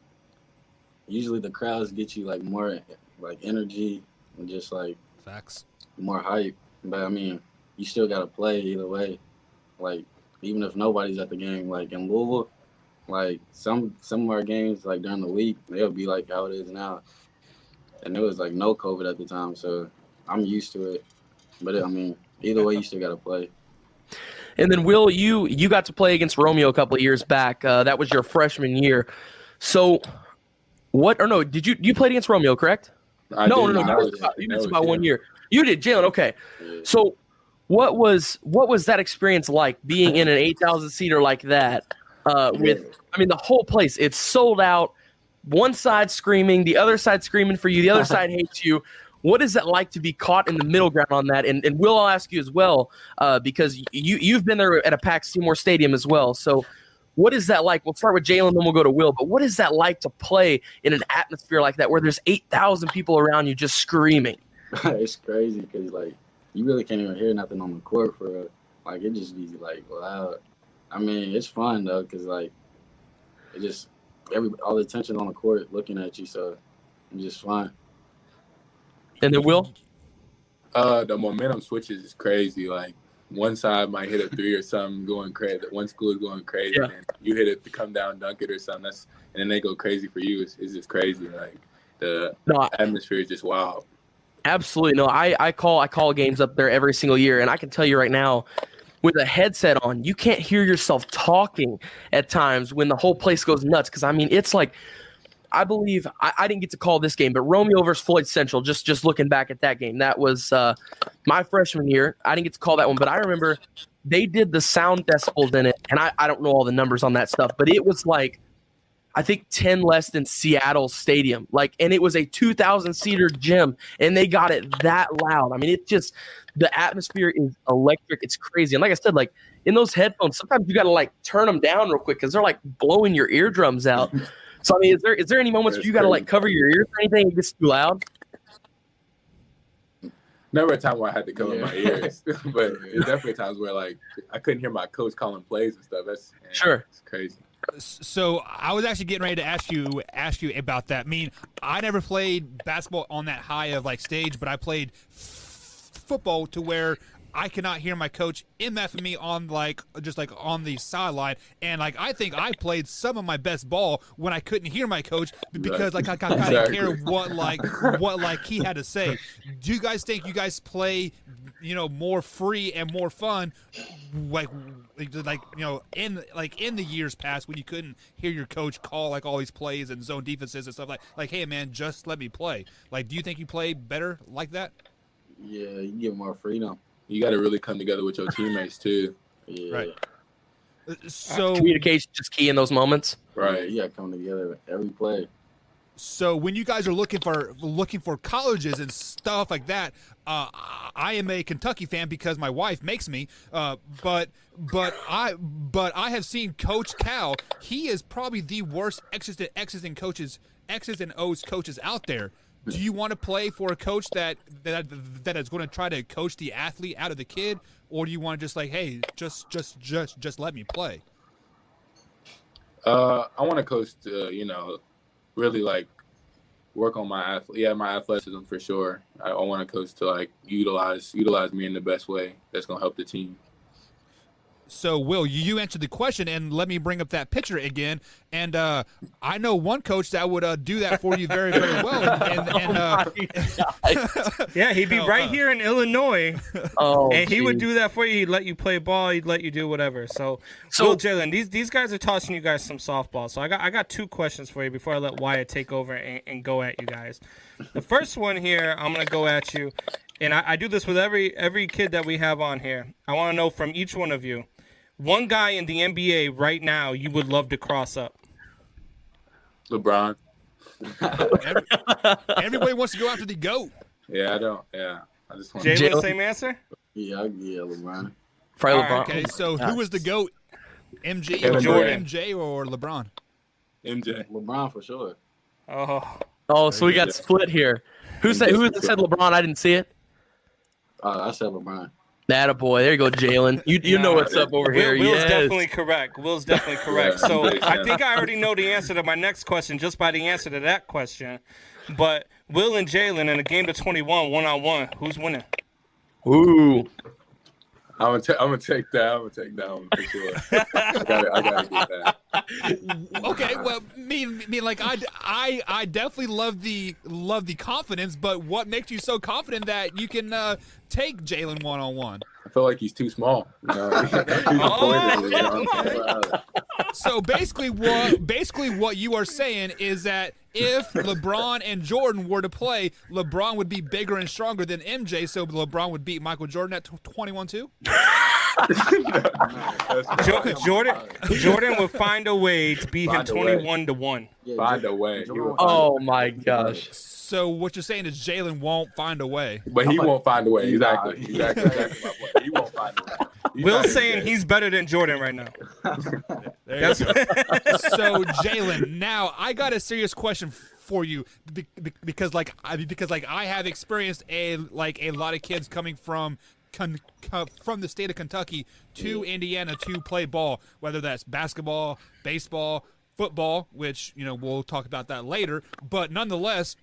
Speaker 15: usually the crowds get you, like, more, like, energy and just, like,
Speaker 1: facts, more
Speaker 15: hype. But, I mean, you still got to play either way. Like, even if nobody's at the game, like in Louisville, like some of our games, like during the week, they'll be like how it is now. And there was like no COVID at the time, so I'm used to it. But I mean, either way, you still got to play.
Speaker 14: And then Will, you got to play against Romeo a couple of years back. That was your freshman year. So did you played against Romeo, correct? No. You missed about 1 year. You did, Jalen. Okay.
Speaker 15: Yeah.
Speaker 14: So what was that experience like being in an 8,000 seater like that? The whole place, it's sold out. One side screaming, the other side screaming for you. The other side hates you. What is it like to be caught in the middle ground on that? And Will, I'll ask you as well, because you've been there at a packed Seymour Stadium as well. So what is that like? We'll start with Jalen, then we'll go to Will. But what is that like to play in an atmosphere like that where there's 8,000 people around you just screaming?
Speaker 15: It's crazy because, like, you really can't even hear nothing on the court for real. Like, it just be, like, loud. I mean, it's fun, though, because, like, it just all the attention on the court looking at you, so it's just fun.
Speaker 14: And then Will?
Speaker 16: The momentum switches is crazy. Like one side might hit a 3 or something going crazy. One school is going crazy, and you hit it to come down, dunk it or something. And then they go crazy for you. It's just crazy. Like the atmosphere is just wild.
Speaker 14: Absolutely. No, I call games up there every single year, and I can tell you right now, with a headset on, you can't hear yourself talking at times when the whole place goes nuts. Because, I mean, it's like, I believe I didn't get to call this game, but Romeo versus Floyd Central, just looking back at that game, that was my freshman year. I didn't get to call that one, but I remember they did the sound decibels in it, and I don't know all the numbers on that stuff, but it was like, I think 10 less than Seattle Stadium. Like, and it was a 2,000-seater gym, and they got it that loud. I mean, it just – the atmosphere is electric. It's crazy. And like I said, like in those headphones, sometimes you got to like turn them down real quick because they're like blowing your eardrums out. So, I mean, is there any moments where you got to like cover your ears or anything? It gets too loud?
Speaker 16: Never a time where I had to cover my ears, but there's definitely times where like I couldn't hear my coach calling plays and stuff. It's crazy.
Speaker 1: So I was actually getting ready to ask you about that. I mean, I never played basketball on that high of like stage, but I played football to where I cannot hear my coach MF me on just on the sideline, and like I think I played some of my best ball when I couldn't hear my coach because like I kind of care what he had to say. Do you guys think you guys play more free and more fun like in the years past when you couldn't hear your coach call like all these plays and zone defenses and stuff like hey man, just let me play? Like, do you think you play better like that?
Speaker 15: Yeah, you get more freedom.
Speaker 16: You got to really come together with your teammates too.
Speaker 15: Yeah.
Speaker 1: Right. So
Speaker 14: communication is key in those moments.
Speaker 15: Right. You got to come together every play.
Speaker 1: So when you guys are looking for colleges and stuff like that, I am a Kentucky fan because my wife makes me. But I have seen Coach Cal. He is probably the worst X's and O's coaches out there. Do you want to play for a coach that is going to try to coach the athlete out of the kid, or do you want to just like, hey, just let me play?
Speaker 16: I want to coach to, really like work on my athleticism for sure. I want to coach to like utilize me in the best way that's going to help the team.
Speaker 1: So, Will, you answered the question, and let me bring up that picture again. And I know one coach that would do that for you very, very well.
Speaker 6: Yeah, he'd be right here in Illinois, and he would do that for you. He'd let you play ball. He'd let you do whatever. So Will, Jalen, these guys are tossing you guys some softball. So I got two questions for you before I let Wyatt take over and go at you guys. The first one here, I'm going to go at you, and I do this with every kid that we have on here. I want to know from each one of you, one guy in the NBA right now you would love to cross up.
Speaker 16: LeBron.
Speaker 1: Everybody wants to go after the GOAT.
Speaker 16: Yeah, I don't. Yeah, I just want.
Speaker 6: Jalen, same answer.
Speaker 15: Yeah, LeBron.
Speaker 14: Probably LeBron.
Speaker 1: Right, okay, so who was the GOAT? MJ,
Speaker 6: Jordan.
Speaker 1: MJ or LeBron?
Speaker 16: MJ.
Speaker 15: LeBron for sure.
Speaker 14: Oh, so we got split here. Who said LeBron? I didn't see it.
Speaker 15: I said LeBron.
Speaker 14: Attaboy. There you go, Jalen. You know what's up over here.
Speaker 6: Will's definitely correct. Will's definitely correct. So I think I already know the answer to my next question just by the answer to that question. But Will and Jalen in a game to 21, 1-on-1, who's winning?
Speaker 14: Ooh.
Speaker 16: I'm gonna take that. I'm gonna take that one for sure. I gotta get that.
Speaker 1: Okay, well, me like I definitely love the confidence, but what makes you so confident that you can take Jalen 1-on-1?
Speaker 16: I feel like he's too small.
Speaker 1: So basically what you are saying is that if LeBron and Jordan were to play, LeBron would be bigger and stronger than MJ, so LeBron would beat Michael Jordan at 21 too?
Speaker 6: Jordan would find a way to beat him 21-1.
Speaker 16: Find a way.
Speaker 14: Oh my gosh.
Speaker 1: So what you're saying is Jalen won't find a way.
Speaker 16: But he won't find a way. Exactly. He won't find a way.
Speaker 6: Will's saying he's better than Jordan right now.
Speaker 1: So Jalen, now I got a serious question for you because I have experienced a lot of kids coming from the state of Kentucky to Indiana to play ball, whether that's basketball, baseball, football, which we'll talk about that later. But nonetheless,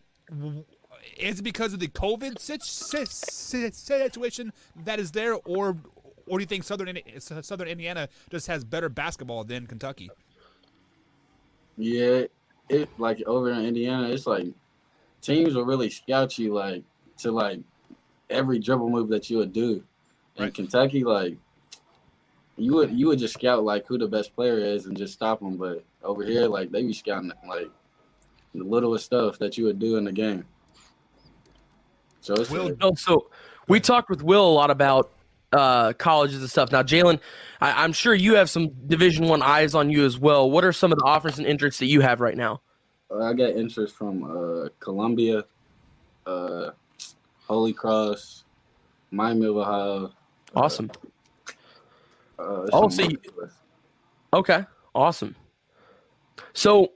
Speaker 1: is it because of the COVID situation that is there, or do you think Southern Indiana just has better basketball than Kentucky?
Speaker 15: Yeah, it like over in Indiana, it's like teams will really scout you like to like every dribble move that you would do. In Kentucky, like you would just scout like who the best player is and just stop them. But over here, like they be scouting like the littlest stuff that you would do in the game. So it's
Speaker 14: so we talked with Will a lot about colleges and stuff. Now, Jalen, I'm sure you have some Division I eyes on you as well. What are some of the offers and interests that you have right now?
Speaker 15: I got interest from Columbia, Holy Cross, Miami of Ohio.
Speaker 14: Awesome. Okay, awesome. So,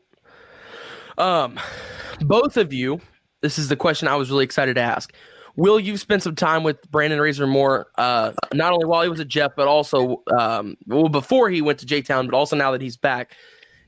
Speaker 14: both of you, this is the question I was really excited to ask. Will, you've spent some time with Brandon Razor Moore, not only while he was at Jeff, but also before he went to J-Town, but also now that he's back.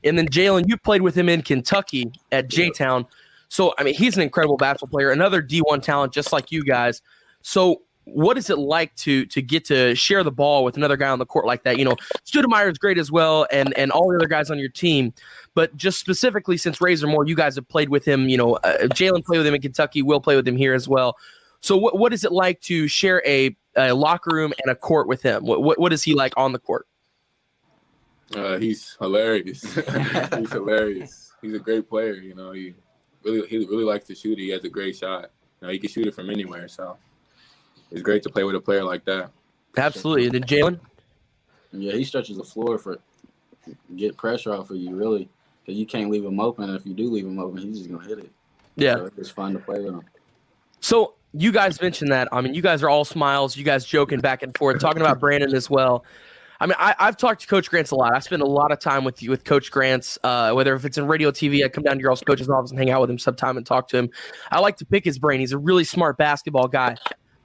Speaker 14: And then, Jalen, you played with him in Kentucky at J-Town. So, I mean, he's an incredible basketball player, another D1 talent just like you guys. So, what is it like to get to share the ball with another guy on the court like that? You know, Studemeyer is great as well, and all the other guys on your team. But just specifically since Razor Moore, you guys have played with him. You know, Jalen played with him in Kentucky. Will play with him here as well. So what is it like to share a locker room and a court with him? What is he like on the court?
Speaker 16: He's hilarious. He's hilarious. He's a great player. You know, he really likes to shoot. He has a great shot. You know, he can shoot it from anywhere. So it's great to play with a player like that.
Speaker 14: Absolutely. And then Jalen?
Speaker 15: Yeah, he stretches the floor for get pressure off of you, really, because you can't leave him open. If you do leave him open, he's just gonna hit it.
Speaker 14: Yeah,
Speaker 15: so it's fun to play with him.
Speaker 14: So you guys mentioned that. I mean, you guys are all smiles. You guys joking back and forth, talking about Brandon as well. I mean, I've talked to Coach Grants a lot. I spend a lot of time with Coach Grants, whether if it's in radio, TV, I come down to your all's coach's office and hang out with him sometime and talk to him. I like to pick his brain. He's a really smart basketball guy.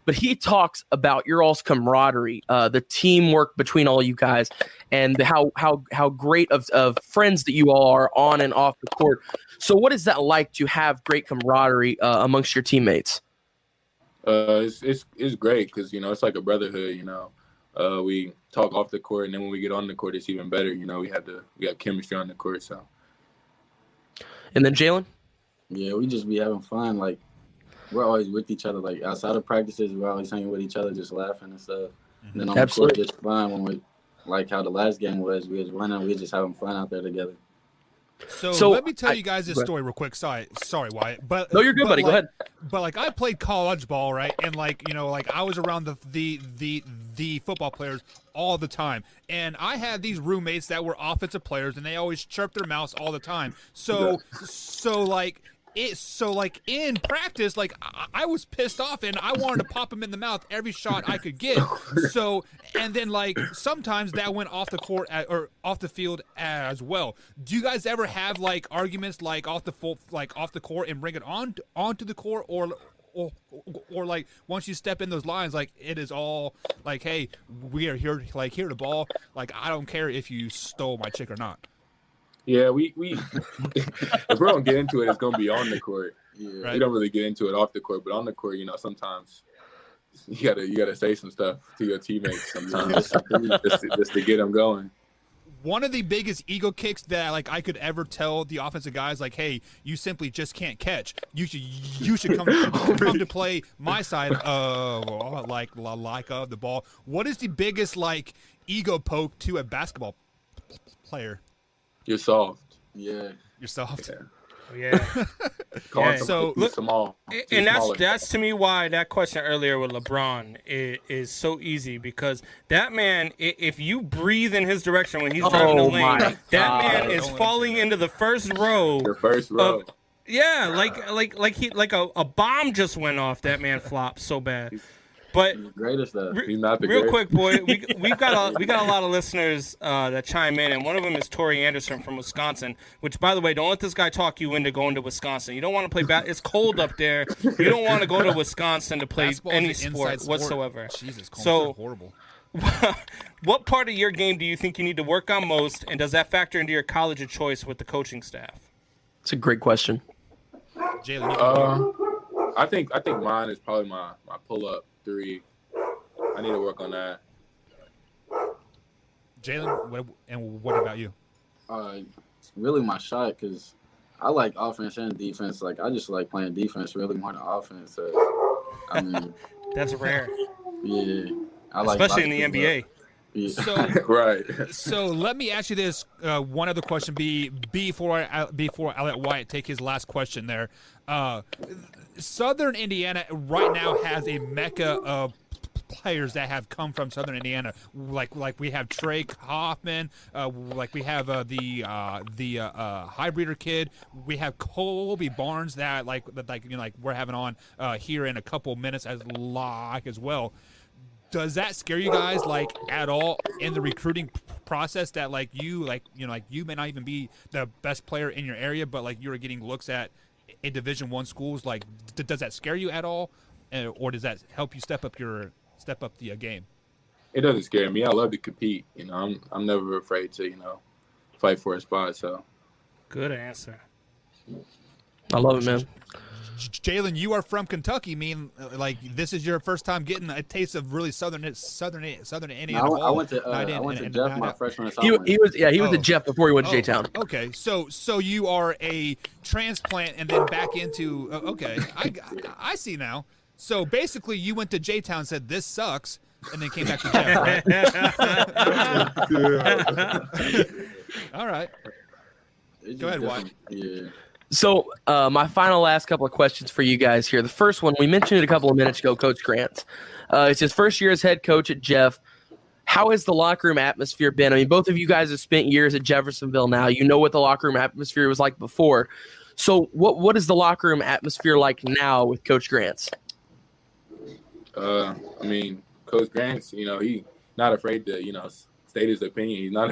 Speaker 14: But he talks about your all's camaraderie, the teamwork between all you guys, and how great of friends that you all are on and off the court. So what is that like to have great camaraderie amongst your teammates?
Speaker 16: It's great because, you know, it's like a brotherhood, you know. We talk off the court, and then when we get on the court, it's even better. You know, we got chemistry on the court. So.
Speaker 14: And then Jalen?
Speaker 15: Yeah, we just be having fun. Like, we're always with each other. Like, outside of practices, we're always hanging with each other, just laughing and stuff. And then on the court, just fun. When we, like how the last game was, we was winning. We was just having fun out there together.
Speaker 1: So let me tell you guys this story real quick. Sorry, Wyatt. But
Speaker 14: no, you're good, buddy.
Speaker 1: Like,
Speaker 14: go ahead.
Speaker 1: But like, I played college ball, right? And like, you know, like I was around the football players all the time, and I had these roommates that were offensive players, and they always chirped their mouths all the time. So like in practice, like I was pissed off and I wanted to pop him in the mouth every shot I could get. So, and then like sometimes that went off the court or off the field as well. Do you guys ever have like arguments like off the court and bring it onto the court, or like once you step in those lines, like it is all like, hey, we are here, like here to ball. Like I don't care if you stole my chick or not.
Speaker 16: Yeah, we if we don't get into it, it's gonna be on the court. Yeah, right. We don't really get into it off the court, but on the court, you know, sometimes you gotta say some stuff to your teammates sometimes just to get them going.
Speaker 1: One of the biggest ego kicks that like I could ever tell the offensive guys, like, hey, you simply just can't catch. You should come to play my side of the ball. What is the biggest like ego poke to a basketball player?
Speaker 16: You're soft.
Speaker 15: Yeah.
Speaker 1: You're soft.
Speaker 6: Yeah.
Speaker 1: So
Speaker 16: small.
Speaker 6: And that's to me why that question earlier with LeBron is so easy, because that man, if you breathe in his direction when he's driving the lane, that man is falling into the first row.
Speaker 16: The first row.
Speaker 6: Yeah, like a bomb just went off. That man flopped so bad. But
Speaker 15: he's the greatest, though.
Speaker 16: He's not the
Speaker 6: real
Speaker 16: greatest.
Speaker 6: Quick, boy, we've got a lot of listeners that chime in, and one of them is Tori Anderson from Wisconsin. Which, by the way, don't let this guy talk you into going to Wisconsin. You don't want to play it's cold up there. You don't want to go to Wisconsin to play any sport whatsoever.
Speaker 1: Jesus,
Speaker 6: so
Speaker 1: horrible.
Speaker 6: What part of your game do you think you need to work on most, and does that factor into your college of choice with the coaching staff?
Speaker 14: It's a great question.
Speaker 1: Jalen,
Speaker 16: I think mine is probably my pull-up three. I need to work on that.
Speaker 1: Jalen, what about you?
Speaker 15: It's really my shot because I like offense and defense. Like I just like playing defense really more than offense. So, I mean,
Speaker 17: that's rare.
Speaker 15: Yeah,
Speaker 17: especially in the NBA.
Speaker 15: Yeah.
Speaker 1: So
Speaker 16: right.
Speaker 1: So let me ask you this: one other question, before I let Wyatt take his last question. There, Southern Indiana right now has a mecca of players that have come from Southern Indiana, like we have Trey Hoffman, like we have the Highbreeder kid, we have Colby Barnes that we're having on here in a couple minutes as well. Does that scare you guys at all in the recruiting process that you may not even be the best player in your area, but you are getting looks at in Division I schools? Does that scare you at all, or does that help you step up the game?
Speaker 16: It doesn't scare me. I love to compete. I'm never afraid to fight for a spot. So
Speaker 17: good answer.
Speaker 14: I love it, man.
Speaker 1: Jalen, you are from Kentucky. This is your first time getting a taste of really Southern Indiana.
Speaker 15: I went to Jeff my freshman and
Speaker 14: sophomore. He was at Jeff before he went to J-Town.
Speaker 1: Okay, so you are a transplant and then back into. Okay, I see now. So basically, you went to J-Town and said this sucks, and then came back to Jeff. Right? All right. Go ahead, Wyatt.
Speaker 15: Yeah.
Speaker 14: So my last couple of questions for you guys here. The first one, we mentioned it a couple of minutes ago, Coach Grant. It's his first year as head coach at Jeff. How has the locker room atmosphere been? I mean, both of you guys have spent years at Jeffersonville now. You know what the locker room atmosphere was like before. So what is the locker room atmosphere like now with Coach Grant?
Speaker 16: I mean, Coach Grant's, he's not afraid to, state his opinion. He's not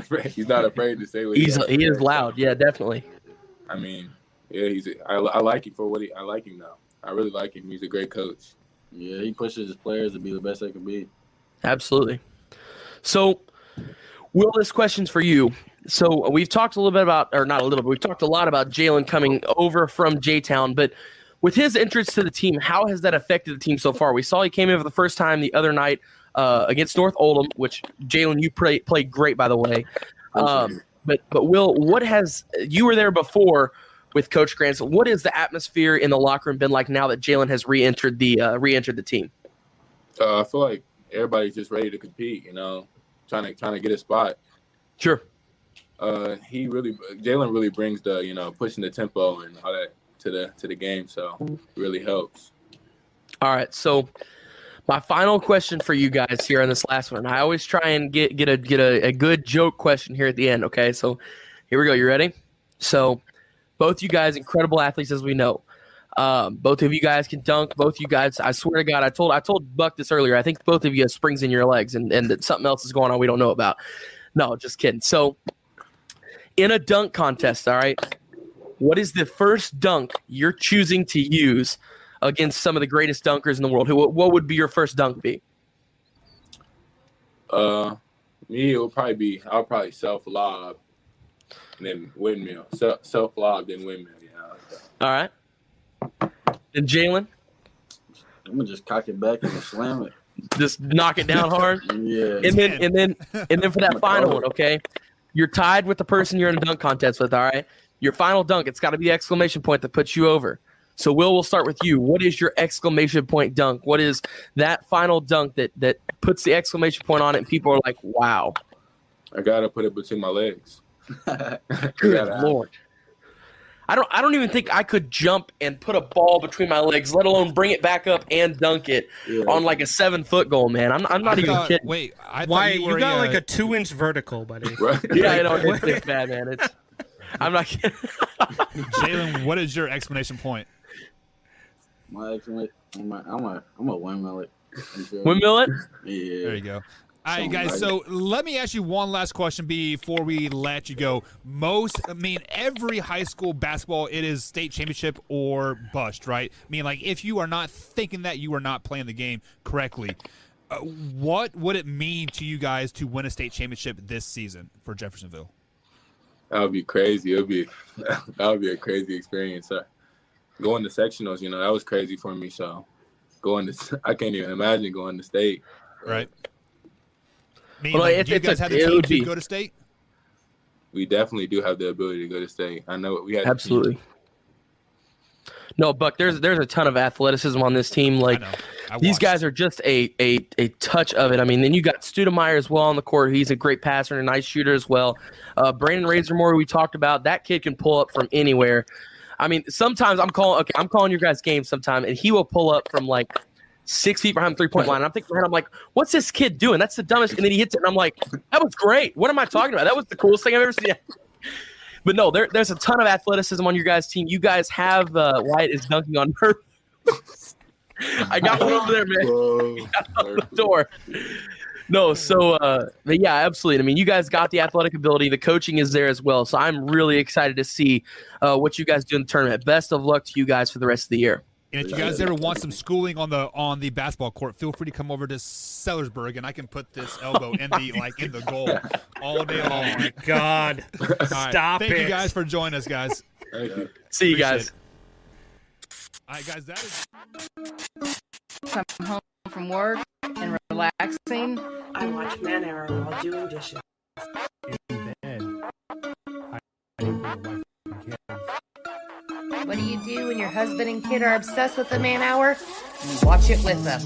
Speaker 16: afraid to say what he
Speaker 14: is loud. Yeah, definitely.
Speaker 16: I mean, yeah, I like him for I like him now. I really like him. He's a great coach.
Speaker 15: Yeah, he pushes his players to be the best they can be.
Speaker 14: Absolutely. So, Will, this question's for you. So we've talked a little bit about, or not a little bit, we've talked a lot about Jalen coming over from J-Town, but with his entrance to the team, how has that affected the team so far? We saw he came in for the first time the other night against North Oldham, which, Jalen, you played great, by the way. But Will, you were there before with Coach Grant. So what is the atmosphere in the locker room been like now that Jalen has re-entered the team?
Speaker 16: I feel like everybody's just ready to compete, trying to get a spot.
Speaker 14: Sure.
Speaker 16: Jalen really brings the, pushing the tempo and all that to the game, so it really helps.
Speaker 14: All right, so my final question for you guys here on this last one. I always try and get a good joke question here at the end. Okay, so here we go. You ready? So both you guys, incredible athletes, as we know. Both of you guys can dunk. Both of you guys, I swear to God, I told Buck this earlier. I think both of you have springs in your legs, and that something else is going on we don't know about. No, just kidding. So in a dunk contest, all right, what is the first dunk you're choosing to use against some of the greatest dunkers in the world? What would be your first dunk be?
Speaker 16: Me, I'll probably self-lob and then windmill. Self-lob, then windmill,
Speaker 14: All right. And Jalen?
Speaker 15: I'm going to just cock it back and slam it.
Speaker 14: Just knock it down hard?
Speaker 15: Yeah.
Speaker 14: And then for that final one, okay? You're tied with the person you're in a dunk contest with, all right? Your final dunk, it's got to be the exclamation point that puts you over. So, Will, we'll start with you. What is your exclamation point dunk? What is that final dunk that puts the exclamation point on it and people are like, wow?
Speaker 16: I got to put it between my legs.
Speaker 14: Good Lord. I don't even think I could jump and put a ball between my legs, let alone bring it back up and dunk it on like a 7-foot goal, man. I'm not even kidding.
Speaker 1: Wait,
Speaker 17: why you got like a 2-inch vertical, buddy?
Speaker 16: Right?
Speaker 14: Yeah, I know it's bad, man. I'm not kidding.
Speaker 1: Jalen, what is your exclamation point?
Speaker 15: My exclamation, I'm a windmill it.
Speaker 14: Windmill it?
Speaker 15: Yeah.
Speaker 1: There you go. All right, guys, so let me ask you one last question before we let you go. Every high school basketball, it is state championship or bust, right? If you are not thinking that, you are not playing the game correctly. What would it mean to you guys to win a state championship this season for Jeffersonville?
Speaker 16: That would be crazy. That would be a crazy experience, sir. going to sectionals, that was crazy for me. So I can't even imagine going to state.
Speaker 1: Right. Do
Speaker 14: it's
Speaker 1: you guys have the team to go to state?
Speaker 16: We definitely do have the ability to go to state. I know we had
Speaker 14: absolutely. No, Buck, there's a ton of athleticism on this team. Like these guys are just a touch of it. I mean, then you got Studemeyer as well on the court. He's a great passer and a nice shooter as well. Brandon Razormore, we talked about, that kid can pull up from anywhere. I mean, sometimes I'm calling your guys' game sometime, and he will pull up from like 6 feet behind the 3-point line. And I'm thinking, I'm like, what's this kid doing? That's the dumbest. And then he hits it, and I'm like, that was great. What am I talking about? That was the coolest thing I've ever seen. But no, there's a ton of athleticism on your guys' team. You guys have Wyatt is dunking on her. I got one over there, man. Out the door. No, but yeah, absolutely. I mean, you guys got the athletic ability. The coaching is there as well. So I'm really excited to see what you guys do in the tournament. Best of luck to you guys for the rest of the year.
Speaker 1: And if you guys ever want some schooling on the basketball court, feel free to come over to Sellersburg, and I can put this elbow in the goal all day long.
Speaker 17: Oh my God! Stop it!
Speaker 1: Thank you guys for joining us, guys.
Speaker 14: See you guys.
Speaker 1: All right, guys. That is.
Speaker 18: I'm home from work and relaxing.
Speaker 19: I watch Man Hour while doing dishes.
Speaker 18: What do you do when your husband and kid are obsessed with the Man Hour? You watch it with them.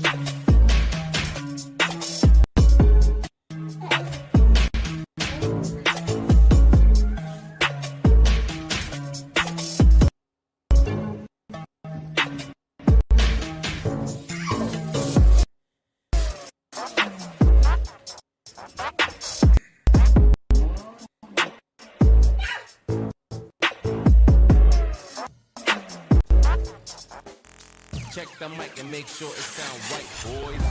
Speaker 20: Check the mic and make sure it sound right, boys.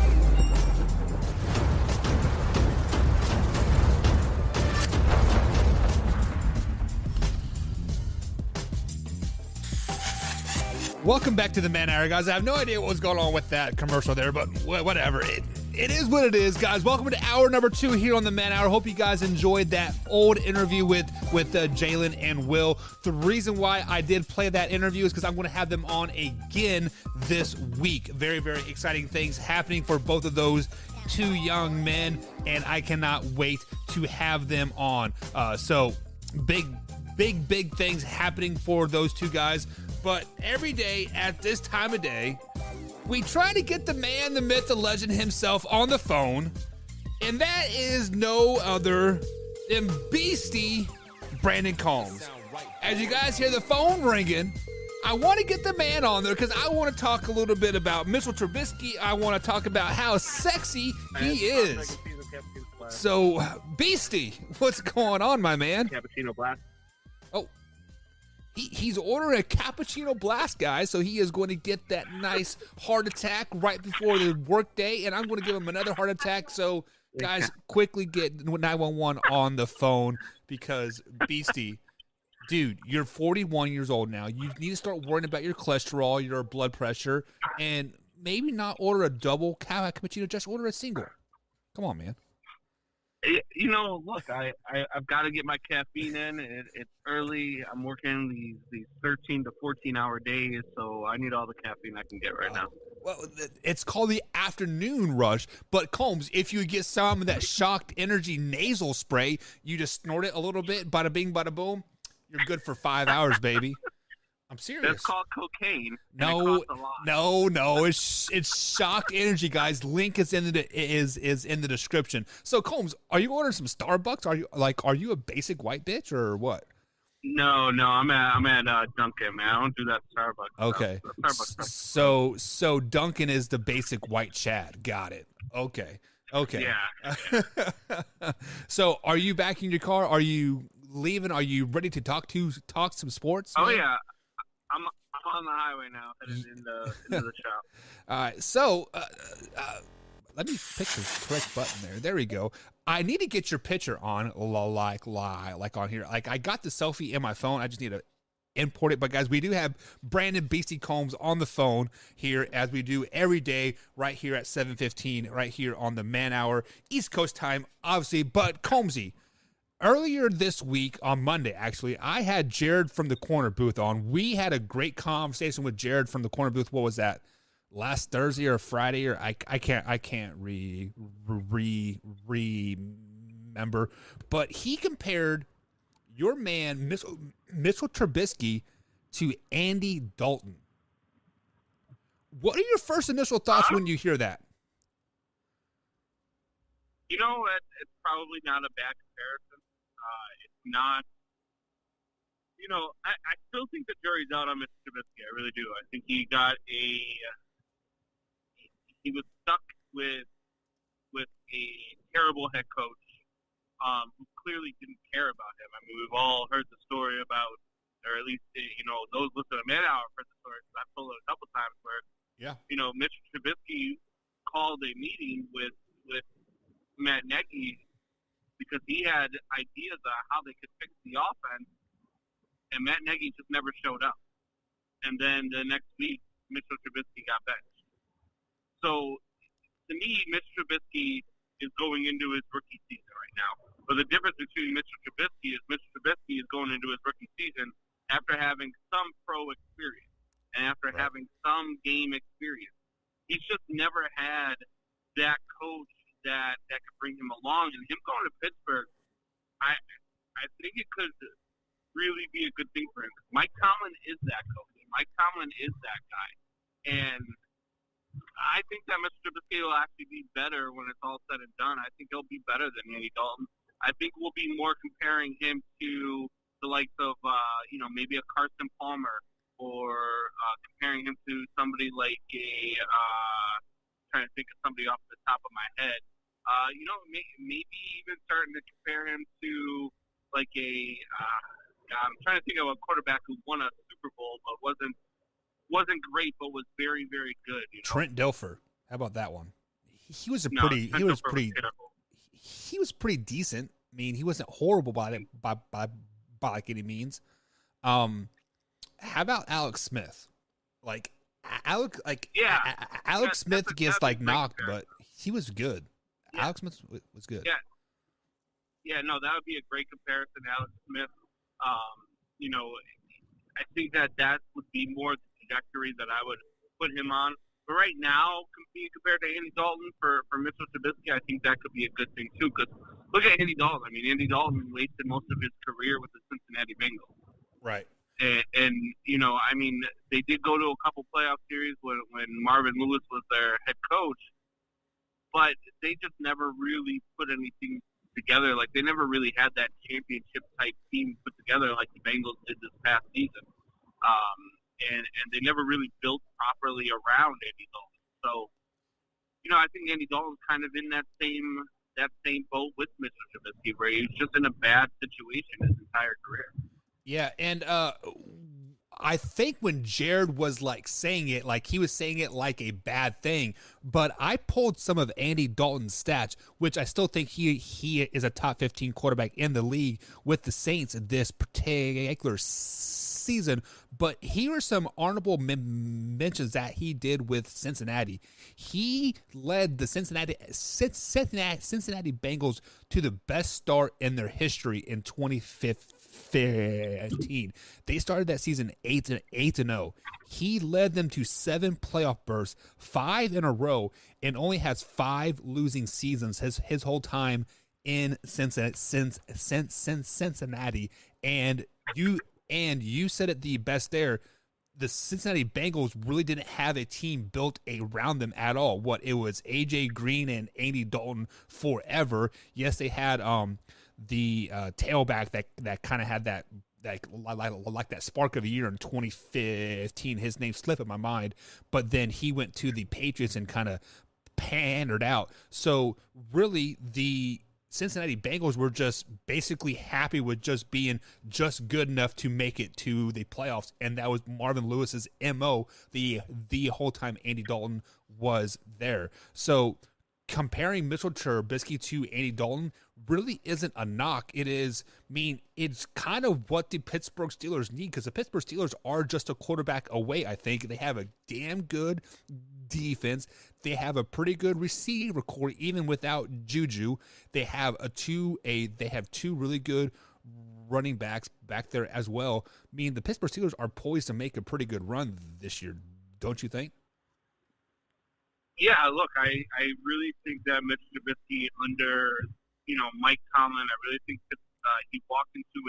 Speaker 1: Welcome back to the Man Hour, guys. I have no idea what was going on with that commercial there, but whatever. It is what it is, guys. Welcome to hour number 2 here on the Man Hour. Hope you guys enjoyed that old interview with Jalen and Will. The reason why I did play that interview is because I'm going to have them on again this week. Very, very exciting things happening for both of those two young men, and I cannot wait to have them on. So big things happening for those two guys. But every day at this time of day, we try to get the man, the myth, the legend himself on the phone. And that is no other than Beastie Brandon Combs. As you guys hear the phone ringing, I want to get the man on there because I want to talk a little bit about Mitchell Trubisky. I want to talk about how sexy he is. So, Beastie, what's going on, my man?
Speaker 6: Cappuccino Blast.
Speaker 1: Oh. He's ordering a cappuccino blast, guys, so he is going to get that nice heart attack right before the work day, and I'm going to give him another heart attack. So, guys, quickly get 911 on the phone because, Beastie, dude, you're 41 years old now. You need to start worrying about your cholesterol, your blood pressure, and maybe not order a double cappuccino, just order a single. Come on, man.
Speaker 6: You know, look, I've got to get my caffeine in. It's early. I'm working these 13 to 14-hour days, so I need all the caffeine I can get right now.
Speaker 1: Well, it's called the afternoon rush. But, Combs, if you get some of that Shocked Energy nasal spray, you just snort it a little bit, bada bing, bada boom, you're good for 5 hours, baby. I'm serious.
Speaker 6: That's called cocaine.
Speaker 1: No, it's Shock Energy, guys. Link is in the description. So, Combs, are you ordering some Starbucks? Are you a basic white bitch or what?
Speaker 6: No, I'm at Dunkin', man. I don't do that Starbucks.
Speaker 1: Okay.
Speaker 6: Starbucks.
Speaker 1: So Dunkin' is the basic white Chad. Got it. Okay.
Speaker 6: Yeah.
Speaker 1: So, are you back in your car? Are you leaving? Are you ready to talk some sports?
Speaker 6: Oh
Speaker 1: man?
Speaker 6: yeah. I'm on the highway now, headed into the shop.
Speaker 1: All right, so let me pick the correct button there. There we go. I need to get your picture on, like on here. Like I got the selfie in my phone. I just need to import it. But guys, we do have Brandon Beastie Combs on the phone here, as we do every day, right here at 7:15, right here on the Man Hour, East Coast time, obviously. But Combsy, earlier this week on Monday, actually, I had Jared from the corner booth on. We had a great conversation with Jared from the corner booth. What was that? Last Thursday or Friday, or I can't remember. But he compared your man Mitchell Trubisky to Andy Dalton. What are your first initial thoughts when you hear that?
Speaker 21: You know, it's probably not a bad comparison. It's not. You know, I still think the jury's out on Mr. Trubisky. I really do. I think he got he was stuck with a terrible head coach who clearly didn't care about him. I mean, we've all heard the story about, or at least, you know, those listening to Man Hour heard the story, because I've told it a couple times where, you know, Mitch Trubisky called a meeting with Matt Nagy because he had ideas on how they could fix the offense, and Matt Nagy just never showed up. And then the next week, Mitchell Trubisky got benched. So, to me, Mitch Trubisky is going into his rookie season right now. But the difference between Mitchell Trubisky is Mitchell Trubisky is going into his rookie season after having some pro experience and after having some game experience. He's just never had that coach that could bring him along. And him going to Pittsburgh, I think it could really be a good thing for him. Mike Tomlin is that coach. Mike Tomlin is that guy. And I think that Mr. Trubisky will actually be better when it's all said and done. I think he'll be better than Andy Dalton. I think we'll be more comparing him to the likes of, you know, maybe a Carson Palmer, or comparing him to somebody like trying to think of somebody off the top of my head. You know, maybe even starting to compare him to like I'm trying to think of a quarterback who won a Super Bowl but wasn't great, but was very, very good. You know?
Speaker 1: Trent Dilfer. How about that one? He was pretty decent. I mean, he wasn't horrible by like any means. How about Alex Smith? Alex Smith gets like knocked, but he was good. Yeah. Alex Smith was good.
Speaker 21: Yeah, no, that would be a great comparison, Alex Smith. You know, I think that would be more the trajectory that I would put him on. But right now, being compared to Andy Dalton for Mitchell Trubisky, I think that could be a good thing too. Because look at Andy Dalton. I mean, Andy Dalton wasted most of his career with the Cincinnati Bengals.
Speaker 1: Right.
Speaker 21: And you know, I mean, they did go to a couple playoff series when Marvin Lewis was their head coach, but they just never really put anything together. Like, they never really had that championship type team put together like the Bengals did this past season. And they never really built properly around Andy Dalton. So, you know, I think Andy Dalton's kind of in that same boat with Mitchell Trubisky, where he's just in a bad situation his entire career.
Speaker 1: Yeah, and I think when Jared was like saying it, like he was saying it like a bad thing, but I pulled some of Andy Dalton's stats, which I still think he is a top 15 quarterback in the league with the Saints this particular season. But here are some honorable mentions that he did with Cincinnati. He led the Cincinnati Bengals to the best start in their history in 2015. They started that season 8-0. He led them to 7 playoff berths, 5 in a row, and only has 5 losing seasons his whole time in Cincinnati. And you said it the best there. The Cincinnati Bengals really didn't have a team built around them at all. It was A.J. Green and Andy Dalton forever. Yes, they had the tailback that kind of had that like that spark of a year in 2015. His name slipped in my mind, but then he went to the Patriots and kind of pandered out. So really, the Cincinnati Bengals were just basically happy with just being just good enough to make it to the playoffs, and that was Marvin Lewis's MO the whole time Andy Dalton was there. So comparing Mitchell Trubisky to Andy Dalton really isn't a knock. It's kind of what the Pittsburgh Steelers need, because the Pittsburgh Steelers are just a quarterback away, I think. They have a damn good defense. They have a pretty good receiver core, even without Juju. They have two really good running backs back there as well. I mean, the Pittsburgh Steelers are poised to make a pretty good run this year, don't you think?
Speaker 21: Yeah, look, I really think that Mitch Trubisky under, Mike Tomlin, I really think that he walked into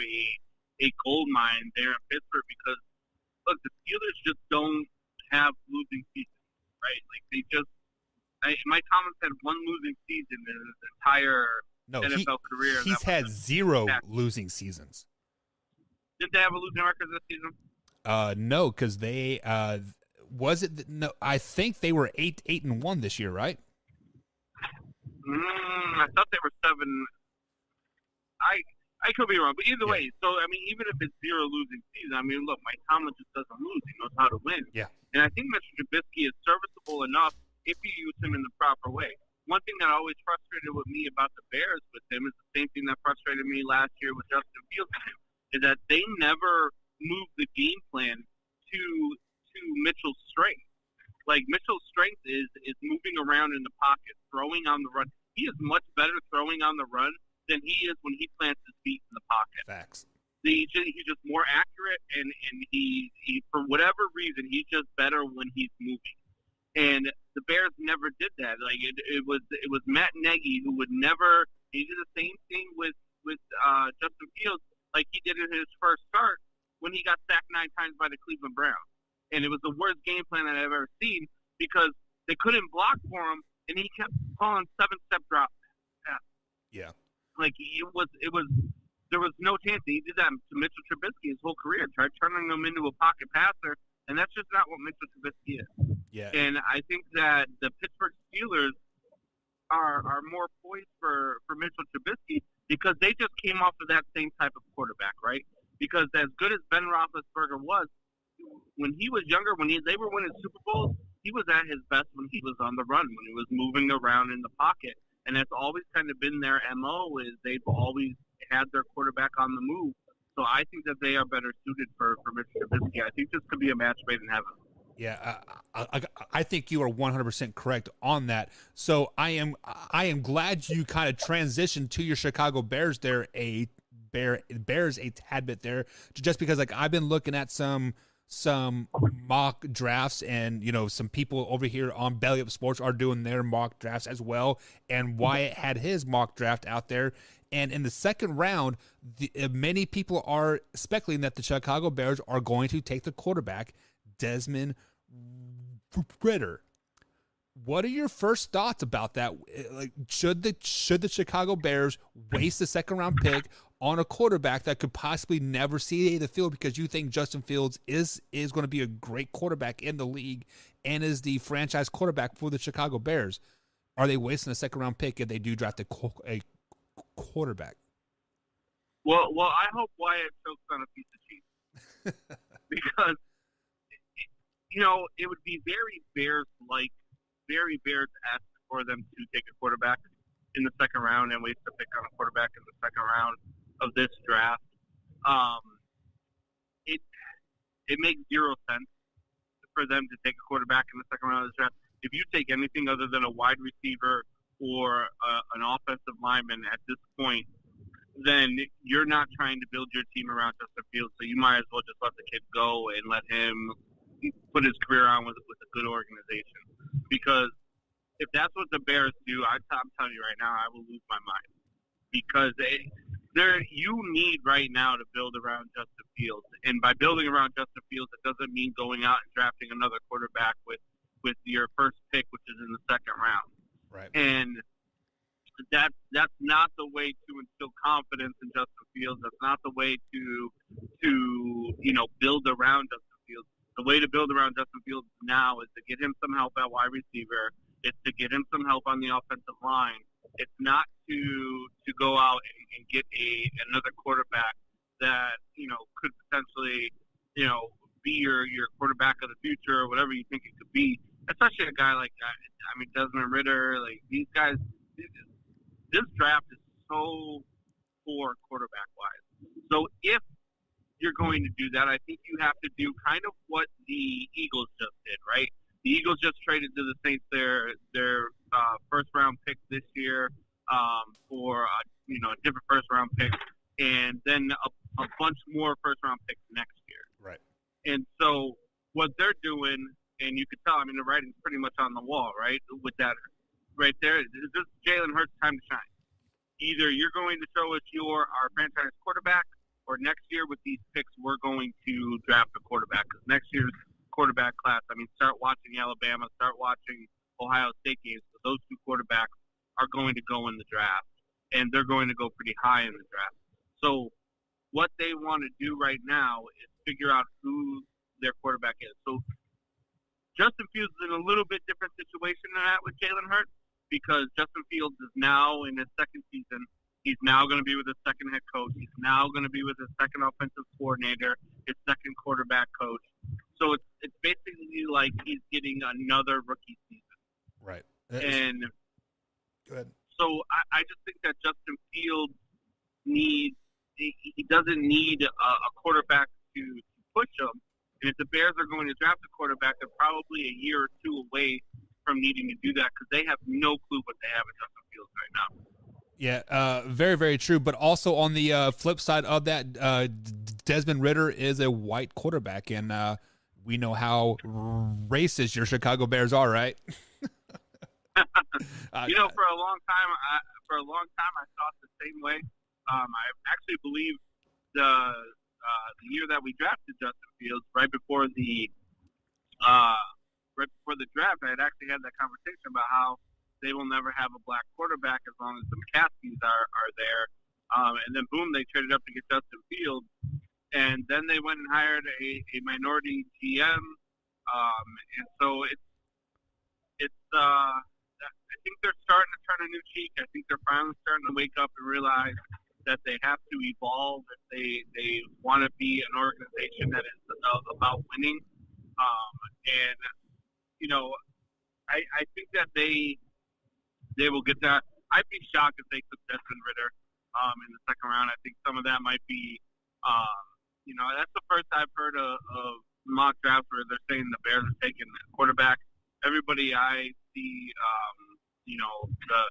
Speaker 21: a gold mine there in Pittsburgh because, look, the Steelers just don't have losing seasons, right? Like, Mike Tomlin had one losing season in his entire NFL career.
Speaker 1: He's had 0 losing seasons.
Speaker 21: Did they have a losing record this season?
Speaker 1: No, because they no, I think they were 8-1 this year, right?
Speaker 21: I thought they were 7. I could be wrong, but either way, so I mean, even if it's 0 losing season, I mean, look, Mike Tomlin just doesn't lose; he knows how to win.
Speaker 1: Yeah,
Speaker 21: and I think Mr. Trubisky is serviceable enough if you use him in the proper way. One thing that always frustrated with me about the Bears with him is the same thing that frustrated me last year with Justin Fields, is that they never moved the game plan to Mitchell's strength. Like, Mitchell's strength is moving around in the pocket, throwing on the run. He is much better throwing on the run than he is when he plants his feet in the pocket.
Speaker 1: Facts.
Speaker 21: He's just more accurate, and he for whatever reason, he's just better when he's moving. And the Bears never did that. Like, it was Matt Nagy who would never. He did the same thing with Justin Fields, like he did in his first start when he got sacked 9 times by the Cleveland Browns. And it was the worst game plan I've ever seen because they couldn't block for him, and he kept calling 7-step drop.
Speaker 1: Yeah.
Speaker 21: Like, there was no chance. He did that to Mitchell Trubisky his whole career, tried turning him into a pocket passer, and that's just not what Mitchell Trubisky is.
Speaker 1: Yeah.
Speaker 21: And I think that the Pittsburgh Steelers are more poised for Mitchell Trubisky because they just came off of that same type of quarterback, right? Because as good as Ben Roethlisberger was, when he was younger, they were winning Super Bowls, he was at his best when he was on the run, when he was moving around in the pocket. And that's always kind of been their MO, is they've always had their quarterback on the move. So I think that they are better suited for Mitch Trubisky. I think this could be a match made in heaven.
Speaker 1: Yeah, I think you are 100% correct on that. So I am glad you kind of transitioned to your Chicago Bears there, Bears a tad bit there, just because like I've been looking at some mock drafts, and some people over here on Belly Up Sports are doing their mock drafts as well, and Wyatt had his mock draft out there, and in the second round many people are speculating that the Chicago Bears are going to take the quarterback Desmond Ridder. What are your first thoughts about that? Like, should the Chicago Bears waste the second round pick on a quarterback that could possibly never see the field because you think Justin Fields is going to be a great quarterback in the league and is the franchise quarterback for the Chicago Bears? Are they wasting a second round pick if they do draft a quarterback?
Speaker 21: Well, I hope Wyatt chokes on a piece of cheese because it would be very Bears-esque for them to take a quarterback in the second round and waste a pick on a quarterback in the second round of this draft. It makes 0 sense for them to take a quarterback in the second round of this draft. If you take anything other than a wide receiver or an offensive lineman at this point, then you're not trying to build your team around Justin Fields, so you might as well just let the kid go and let him put his career on with a good organization. Because if that's what the Bears do, I'm telling you right now, I will lose my mind. Because you need right now to build around Justin Fields. And by building around Justin Fields, it doesn't mean going out and drafting another quarterback with your first pick, which is in the second round.
Speaker 1: Right.
Speaker 21: And that's not the way to instill confidence in Justin Fields. That's not the way to build around Justin Fields. The way to build around Justin Fields now is to get him some help at wide receiver. It's to get him some help on the offensive line. It's not to go out and get another quarterback that could potentially be your quarterback of the future or whatever you think it could be. especially a guy like Desmond Ritter. Like these guys, this draft is so poor quarterback wise. So if you're going to do that, I think you have to do kind of what the Eagles just did, right? The Eagles just traded to the Saints their first round pick this year for a different first round pick, and then a bunch more first round picks next year.
Speaker 1: Right.
Speaker 21: And so what they're doing, and you can tell, I mean, the writing's pretty much on the wall, right? With that right there, this is Jalen Hurts' time to shine. Either you're going to show us you're our franchise quarterback, or next year with these picks, we're going to draft a quarterback. Because next year's quarterback class, I mean, start watching Alabama, start watching Ohio State games. Those two quarterbacks are going to go in the draft, and they're going to go pretty high in the draft. So what they want to do right now is figure out who their quarterback is. So Justin Fields is in a little bit different situation than that with Jalen Hurts, because Justin Fields is now in his second season. He's now going to be with his second head coach. He's now going to be with his second offensive coordinator, his second quarterback coach. So it's basically like he's getting another rookie season.
Speaker 1: Right.
Speaker 21: And
Speaker 1: go ahead.
Speaker 21: So I just think that Justin Fields he doesn't need a quarterback to push him. And if the Bears are going to draft a quarterback, they're probably a year or two away from needing to do that, because they have no clue what they have in Justin Fields right now.
Speaker 1: Yeah, very, very true. But also on the flip side of that, Desmond Ritter is a white quarterback, and we know how racist your Chicago Bears are, right?
Speaker 21: For a long time, I thought the same way. I actually believe the year that we drafted Justin Fields, right before the draft, I had actually had that conversation about how they will never have a black quarterback as long as the McCaskies are there. And then, boom, they traded up to get Justin Fields. And then they went and hired a minority GM. And so I think they're starting to turn a new cheek. I think they're finally starting to wake up and realize that they have to evolve if they want to be an organization that is about winning. I think that they will get that. I'd be shocked if they took Desmond Ritter in the second round. I think some of that might be, that's the first I've heard of mock drafts where they're saying the Bears are taking the quarterback. Everybody I see, the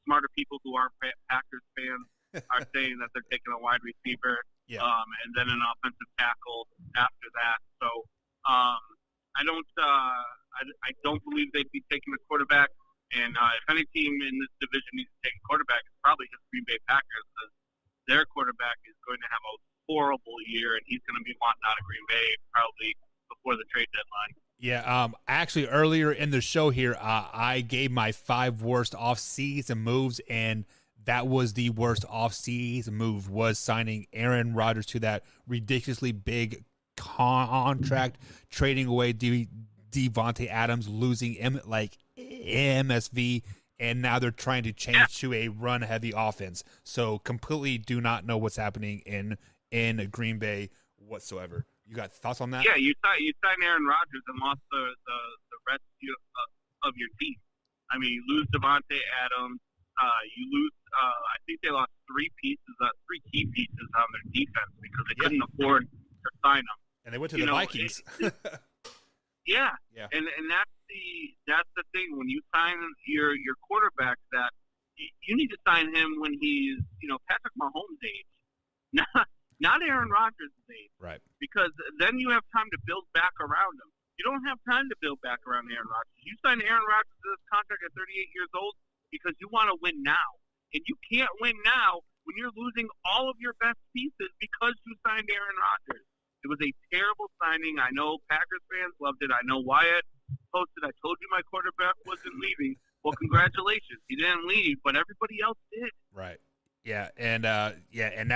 Speaker 21: smarter people who aren't Packers fans are saying that they're taking a wide receiver, and then an offensive tackle after that. So I don't believe they'd be taking a quarterback. And if any team in this division needs to take a quarterback, it's probably just Green Bay Packers, because their quarterback is going to have a horrible year, and he's going to be wanting out of Green Bay probably before the trade deadline.
Speaker 1: Yeah, actually, earlier in the show here, I gave my 5 worst off-season moves, and that was the worst off-season move, was signing Aaron Rodgers to that ridiculously big contract, trading away Devontae Adams, losing MSV, and now they're trying to change to a run-heavy offense. So completely do not know what's happening in Green Bay whatsoever. You got thoughts on that?
Speaker 21: Yeah, you signed Aaron Rodgers and lost the rest of your team. I mean, you lose Devontae Adams. You lose. I think they lost 3 key pieces on their defense because they couldn't afford to sign them.
Speaker 1: And they went to the Vikings.
Speaker 21: Yeah. And that's the thing, when you sign your quarterback, that you need to sign him when he's Patrick Mahomes' age, not Aaron Rodgers' age,
Speaker 1: right?
Speaker 21: Because then you have time to build back around him. You don't have time to build back around Aaron Rodgers. You sign Aaron Rodgers to this contract at 38 years old because you want to win now, and you can't win now when you're losing all of your best pieces because you signed Aaron Rodgers. It was a terrible signing. I know Packers fans loved it. I know Wyatt posted, I told you my quarterback wasn't leaving. Well, congratulations. He didn't leave, but everybody else did.
Speaker 1: Right. Yeah, and now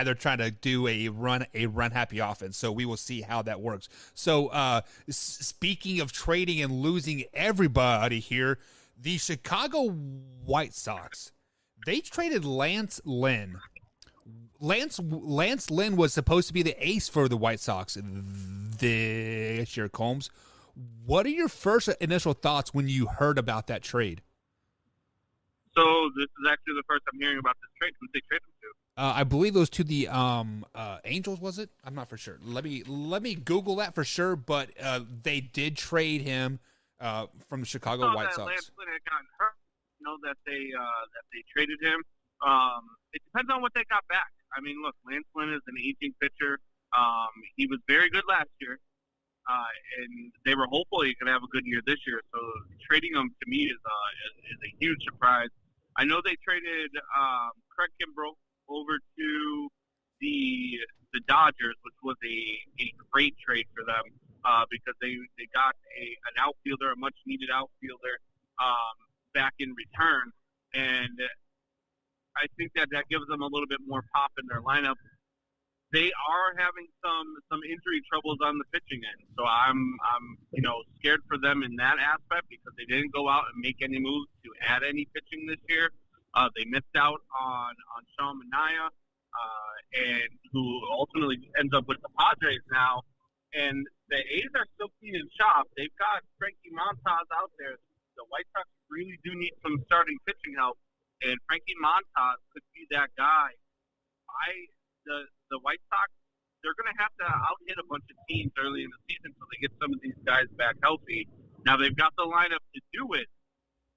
Speaker 1: they're trying to do a run happy offense. So we will see how that works. So speaking of trading and losing everybody here, the Chicago White Sox, they traded Lance Lynn. Lance Lynn was supposed to be the ace for the White Sox this year, Combs. What are your first initial thoughts when you heard about that trade?
Speaker 21: So this is actually the first I'm hearing about this trade. Who did they trade him to?
Speaker 1: I believe those to the Angels, was it? I'm not for sure. Let me Google that for sure. But they did trade him from the Chicago White Sox.
Speaker 21: Lance Lynn had gotten hurt. That they traded him. It depends on what they got back. I mean, look, Lance Lynn is an aging pitcher. He was very good last year, and they were hopeful he could have a good year this year. So trading him to me is a huge surprise. I know they traded Craig Kimbrell over to the Dodgers, which was a great trade for them because they got an outfielder, a much needed outfielder, back in return, and I think that gives them a little bit more pop in their lineup. They are having some injury troubles on the pitching end, so I'm scared for them in that aspect because they didn't go out and make any moves to add any pitching this year. They missed out on Sean Manaea, and who ultimately ends up with the Padres now. And the A's are still cleaning shop. They've got Frankie Montas out there. The White Sox really do need some starting pitching help, and Frankie Montas could be that guy. The White Sox, they're going to have to out-hit a bunch of teams early in the season so they get some of these guys back healthy. Now, they've got the lineup to do it,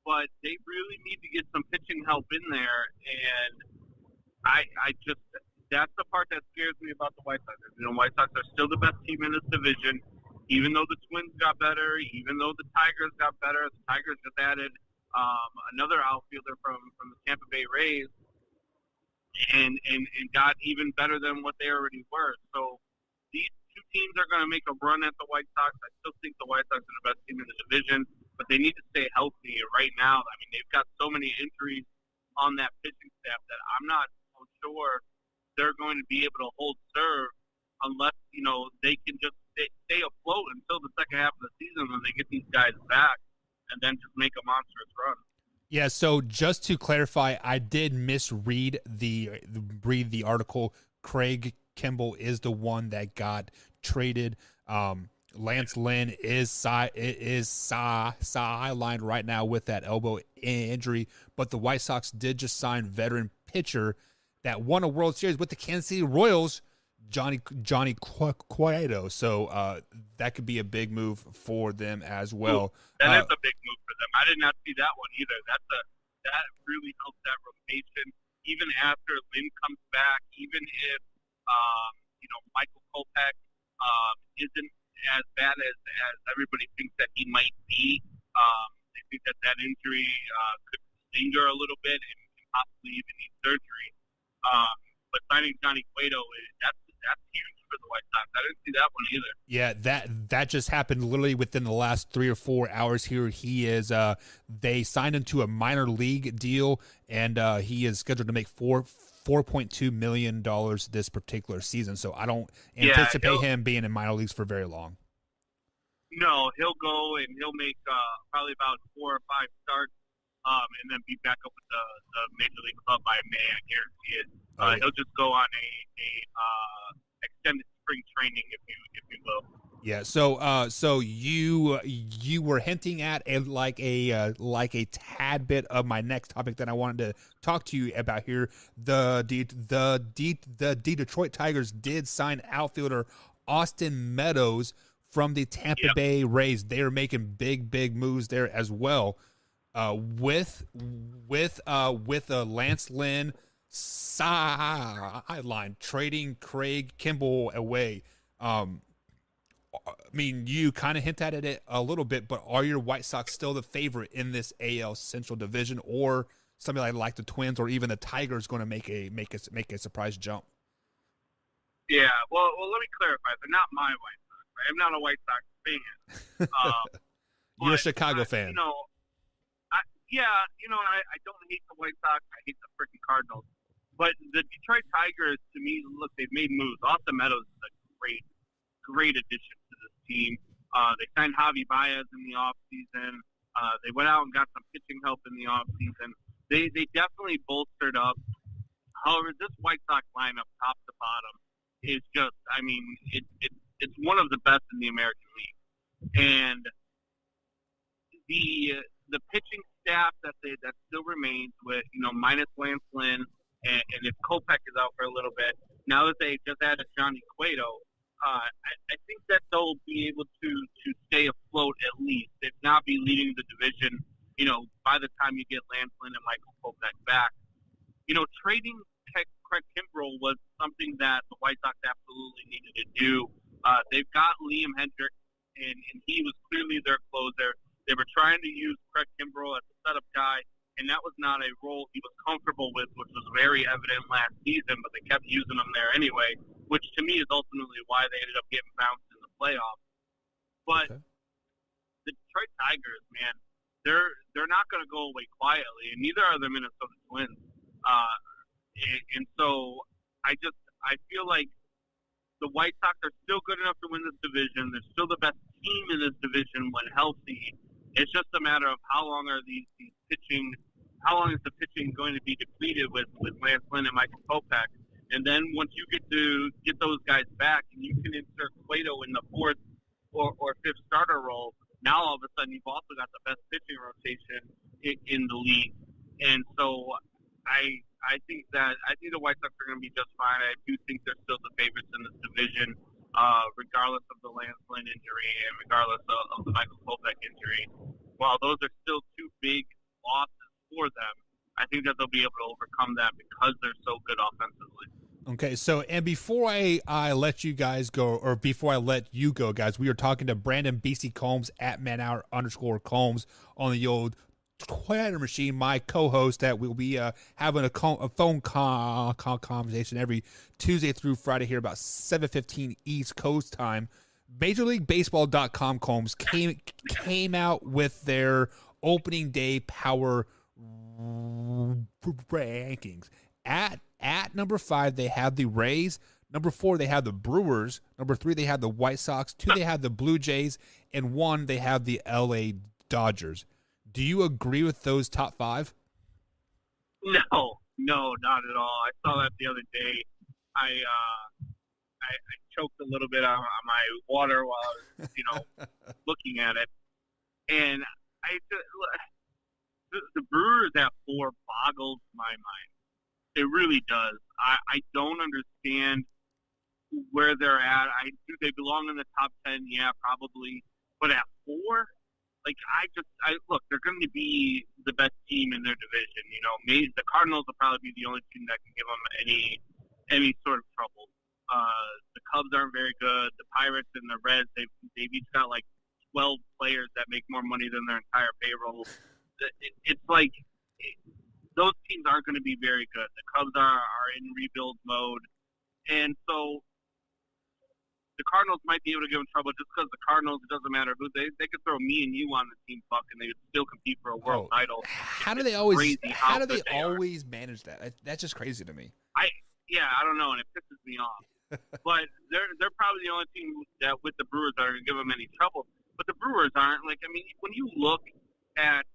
Speaker 21: but they really need to get some pitching help in there, and that's the part that scares me about the White Sox. White Sox are still the best team in this division, even though the Twins got better, even though the Tigers got better. The Tigers just added another outfielder from the Tampa Bay Rays, and got even better than what they already were. So these two teams are going to make a run at the White Sox. I still think the White Sox are the best team in the division, but they need to stay healthy. And right now, I mean, they've got so many injuries on that pitching staff that I'm not so sure they're going to be able to hold serve unless, they can just stay afloat until the second half of the season when they get these guys back and then just make a monstrous run.
Speaker 1: Yeah, so just to clarify, I did misread the article. Craig Kimbrell is the one that got traded. Lance Lynn is sidelined right now with that elbow injury, but the White Sox did just sign veteran pitcher that won a World Series with the Kansas City Royals, Johnny Cueto. So that could be a big move for them as well.
Speaker 21: That is a big move for them. I did not see that one either. That really helps that rotation. Even after Lynn comes back, even if Michael Kopech isn't as bad as everybody thinks that he might be, they think that injury could linger a little bit and possibly even need surgery. But signing Johnny Cueto, that's huge for the White Sox. I didn't see that one either.
Speaker 1: Yeah, that just happened literally within the last 3 or 4 hours here. He is they signed him to a minor league deal, and he is scheduled to make $4.2 million this particular season. So I don't anticipate him being in minor leagues for very long.
Speaker 21: No, he'll go and he'll make probably about 4 or 5 starts, and then be back up with the major league club by May. I guarantee it. He'll just go on a extended spring training, if you will.
Speaker 1: Yeah. So you were hinting at like a tad bit of my next topic that I wanted to talk to you about here. The Detroit Tigers did sign outfielder Austin Meadows from the Tampa Bay Rays. They are making big moves there as well. With Lance Lynn sideline, trading Craig Kimbrell away. I mean, you kind of hint at it a little bit, but are your White Sox still the favorite in this AL Central Division, or something like the Twins or even the Tigers going to make a surprise jump?
Speaker 21: Yeah, well, let me clarify. They're not my White Sox. I am not a White Sox fan.
Speaker 1: You're a Chicago fan.
Speaker 21: I don't hate the White Sox. I hate the freaking Cardinals. But the Detroit Tigers, to me, look, they've made moves. Austin Meadows is a great addition to this team. They signed Javi Baez in the offseason. They went out and got some pitching help in the offseason. They definitely bolstered up. However, this White Sox lineup, top to bottom, is just, I mean, it's one of the best in the American League. And the pitching staff that still remains with, minus Lance Lynn, and if Kopech is out for a little bit, now that they just added Johnny Cueto, I think that they'll be able to stay afloat at least, if not be leading the division, by the time you get Lance Lynn and Michael Kopech back. Trading Craig Kimbrell was something that the White Sox absolutely needed to do. They've got Liam Hendriks, and he was clearly their closer. They were trying to use Craig Kimbrell as a setup guy, and that was not a role he was comfortable with, which was very evident last season, but they kept using him there anyway, which to me is ultimately why they ended up getting bounced in the playoffs. But the Detroit Tigers, man, they're not going to go away quietly, and neither are the Minnesota Twins. And so I feel like the White Sox are still good enough to win this division. They're still the best team in this division when healthy. It's just a matter of how long is the pitching going to be depleted with Lance Lynn and Michael Kopech. And then once you get those guys back and you can insert Cueto in the fourth or fifth starter role, now all of a sudden you've also got the best pitching rotation in the league. And so I think the White Sox are going to be just fine. I do think they're still the favorites in this division, regardless of the Lance Lynn injury and regardless of the Michael Kopech injury. While those are still two big losses for them, I think that they'll be able to overcome that because they're so good offensively.
Speaker 1: Okay, so, and before I let you guys go, or before I let you go, guys, we were talking to Brandon BC Combs at @manhour_Combs on the old Twitter machine, my co-host, that we'll be having a phone conversation every Tuesday through Friday here about 7:15 East Coast time. MajorLeagueBaseball.com Combs came out with their opening day power rankings. At number 5, they have the Rays. Number 4, they have the Brewers. Number 3, they have the White Sox. 2, they have the Blue Jays. And 1, they have the LA Dodgers. Do you agree with those top 5?
Speaker 21: No, not at all. I saw that the other day. I choked a little bit on my water while I was, looking at it. And the Brewers at 4 boggles my mind. It really does. I don't understand where they're at. Do they belong in the top 10? Yeah, probably. But at 4? Look, they're going to be the best team in their division. Maybe the Cardinals will probably be the only team that can give them any sort of trouble. The Cubs aren't very good. The Pirates and the Reds, they've each got like 12 players that make more money than their entire payroll. It's like those teams aren't going to be very good. The Cubs are in rebuild mode, and so the Cardinals might be able to give them trouble just because the Cardinals, it doesn't matter who they could throw me and you on the team, and they would still compete for a world title.
Speaker 1: How do they always manage that? That's just crazy to me.
Speaker 21: I don't know, and it pisses me off. But they're probably the only team that with the Brewers that are going to give them any trouble. But the Brewers aren't. When you look at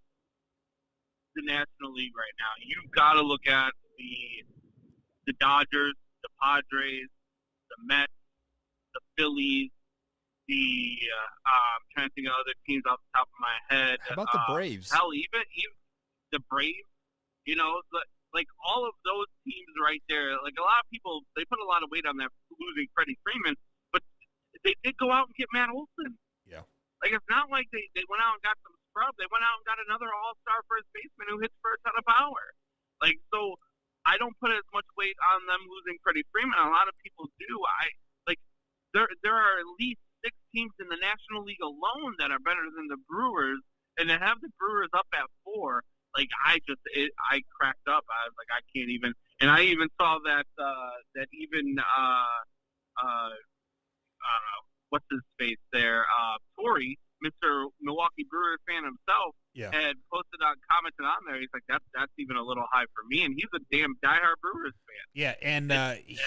Speaker 21: the National League right now, you've got to look at the Dodgers, the Padres, the Mets, the Phillies, I'm trying to think of other teams off the top of my head.
Speaker 1: How about the Braves?
Speaker 21: Hell, even the Braves, all of those teams right there. Like a lot of people, they put a lot of weight on that losing Freddie Freeman, but they did go out and get Matt Olson.
Speaker 1: Yeah.
Speaker 21: It's not like they went out and got some scrub. They went out and got another all-star first baseman who hits for a ton of power. So I don't put as much weight on them losing Freddie Freeman. A lot of people do. There are at least 6 teams in the National League alone that are better than the Brewers, and to have the Brewers up at 4, I cracked up. I was like, I can't even. And I even saw that even what's his face there, Torrey, Mr. Milwaukee Brewers fan himself, had posted on, commented on there. He's like, that's even a little high for me, and he's a damn diehard Brewers fan.
Speaker 1: Yeah, and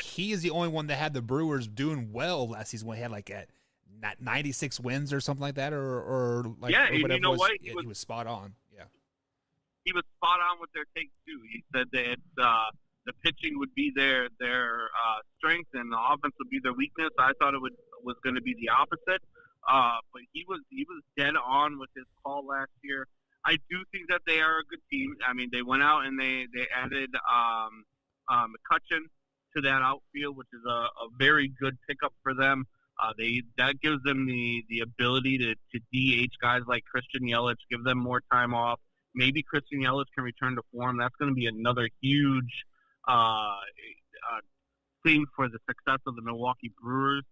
Speaker 1: he is the only one that had the Brewers doing well last season when he had at 96 wins or something like that, or
Speaker 21: yeah,
Speaker 1: or
Speaker 21: and you know what?
Speaker 1: He was spot on. Yeah,
Speaker 21: he was spot on with their take too. He said that the pitching would be their strength and the offense would be their weakness. I thought it was going to be the opposite. But he was dead on with his call last year. I do think that they are a good team. I mean, they went out and they added McCutcheon to that outfield, which is a very good pickup for them. That gives them the ability to DH guys like Christian Yelich, give them more time off. Maybe Christian Yelich can return to form. That's going to be another huge thing for the success of the Milwaukee Brewers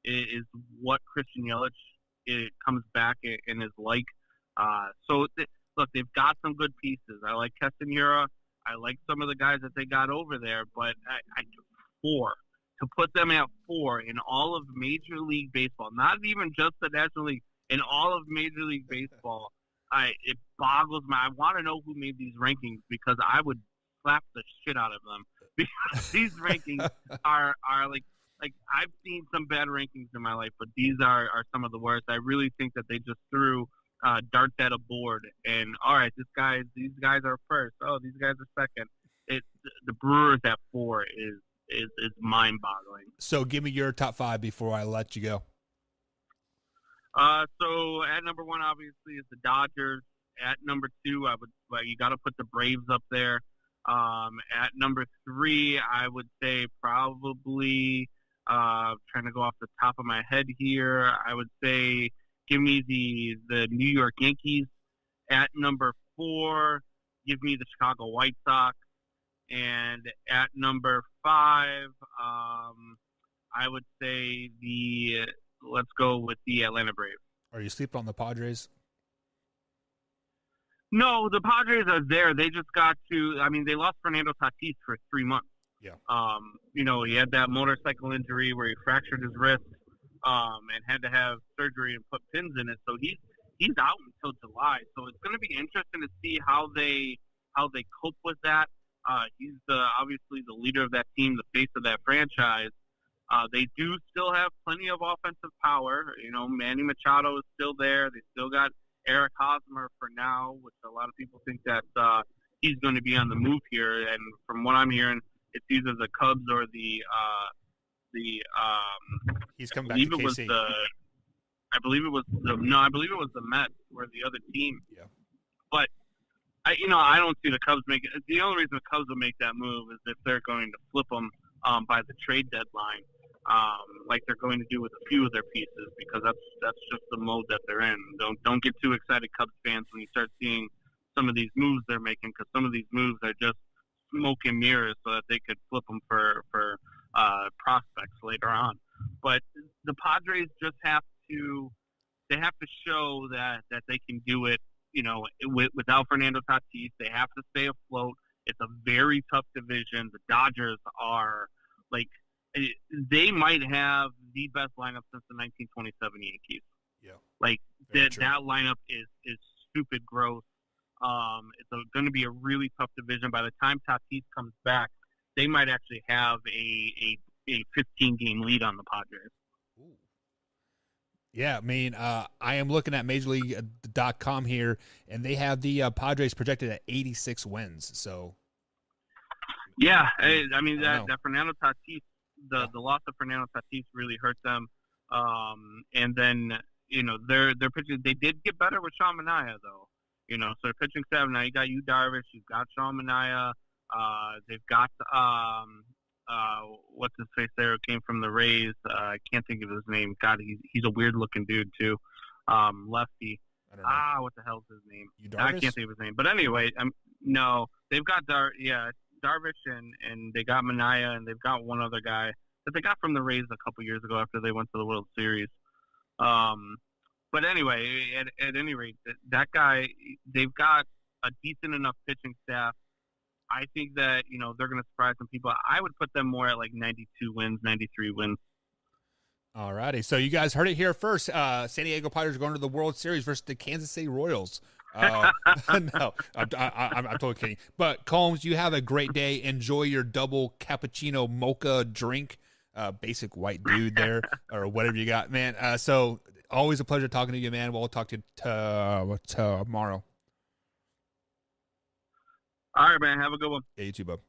Speaker 21: is what Christian Yelich comes back and is like. Look, they've got some good pieces. I like Castanera. I like some of the guys that they got over there, but to put them at 4 in all of Major League Baseball, not even just the National League, in all of Major League Baseball, it boggles my. I want to know who made these rankings because I would slap the shit out of them because these rankings are like I've seen some bad rankings in my life, but these are some of the worst. I really think that they just threw darts at a board and all right, these guys are first. Oh, these guys are second. The Brewers at 4 is mind-boggling.
Speaker 1: So give me your top 5 before I let you go.
Speaker 21: So at number 1, obviously, is the Dodgers. At number 2, you got to put the Braves up there. At number 3, I would say probably trying to go off the top of my head here. I would say give me the New York Yankees. At number 4, give me the Chicago White Sox. And at number 5, I would say let's go with the Atlanta Braves.
Speaker 1: Are you sleeping on the Padres?
Speaker 21: No, the Padres are there. They just got to. I mean, they lost Fernando Tatis for 3 months.
Speaker 1: Yeah.
Speaker 21: He had that motorcycle injury where he fractured his wrist, and had to have surgery and put pins in it. So he's out until July. So it's going to be interesting to see how they cope with that. He's obviously the leader of that team, the face of that franchise. They do still have plenty of offensive power. Manny Machado is still there. They still got Eric Hosmer for now, which a lot of people think that he's going to be on the move here. And from what I'm hearing, it's either the Cubs or
Speaker 1: he's coming back to KC.
Speaker 21: I believe it was the Mets were the other team.
Speaker 1: Yeah.
Speaker 21: But I don't see the Cubs make it. The only reason the Cubs will make that move is if they're going to flip them by the trade deadline, like they're going to do with a few of their pieces, because that's just the mode that they're in. Don't get too excited, Cubs fans, when you start seeing some of these moves they're making, because some of these moves are just smoke and mirrors so that they could flip them for prospects later on. But the Padres just have to show that they can do it. Without Fernando Tatis, they have to stay afloat. It's a very tough division. The Dodgers are they might have the best lineup since the 1927 Yankees.
Speaker 1: Yeah.
Speaker 21: That lineup is stupid gross. It's going to be a really tough division. By the time Tatis comes back, they might actually have a 15-game lead on the Padres.
Speaker 1: Yeah, I mean, I am looking at MajorLeague.com here, and they have the Padres projected at 86 wins. So,
Speaker 21: yeah, I mean that Fernando Tatis, the loss of Fernando Tatis really hurt them. And then they're pitching. They did get better with Sean Manaea though. So they're pitching 7 now. You got Darvish, you've got Sean Manaea. They've got what's his face there, who came from the Rays. I can't think of his name. God, he's a weird looking dude too. Lefty.
Speaker 1: I don't know.
Speaker 21: What the hell's his name?
Speaker 1: I
Speaker 21: can't think of his name. But anyway, no, they've got Darvish and they got Manaea, and they've got one other guy that they got from the Rays a couple years ago after they went to the World Series. But anyway, at any rate, that guy, they've got a decent enough pitching staff. I think that, they're going to surprise some people. I would put them more at like 92 wins, 93 wins.
Speaker 1: All righty. So you guys heard it here first. San Diego Padres are going to the World Series versus the Kansas City Royals. No, I'm totally kidding. But Combs, you have a great day. Enjoy your double cappuccino mocha drink. Basic white dude there, or whatever you got, man. So always a pleasure talking to you, man. We'll talk to you tomorrow.
Speaker 21: All right, man. Have a good one.
Speaker 1: Yeah, you too, bub.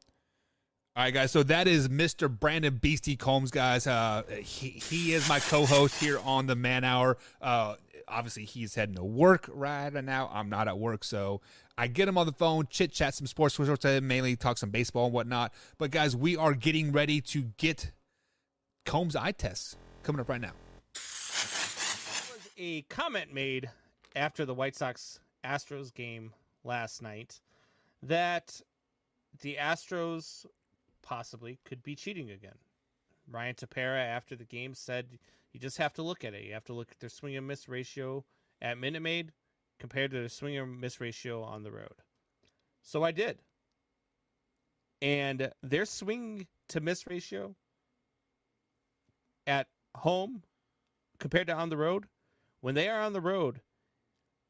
Speaker 1: All right, guys. So that is Mr. Brandon Beastie Combs, guys. He is my co-host here on the Man Hour. Obviously, he's heading to work right now. I'm not at work, so I get him on the phone, chit-chat some sports, mainly talk some baseball and whatnot. But, guys, we are getting ready to get Combs' eye tests coming up right now.
Speaker 4: There was a comment made after the White Sox-Astros game last night that the Astros possibly could be cheating again. Ryan Tepera, after the game, said you just have to look at it. You have to look at their swing and miss ratio at Minute Maid compared to their swing and miss ratio on the road. So I did. And their swing to miss ratio at home compared to on the road, when they are on the road,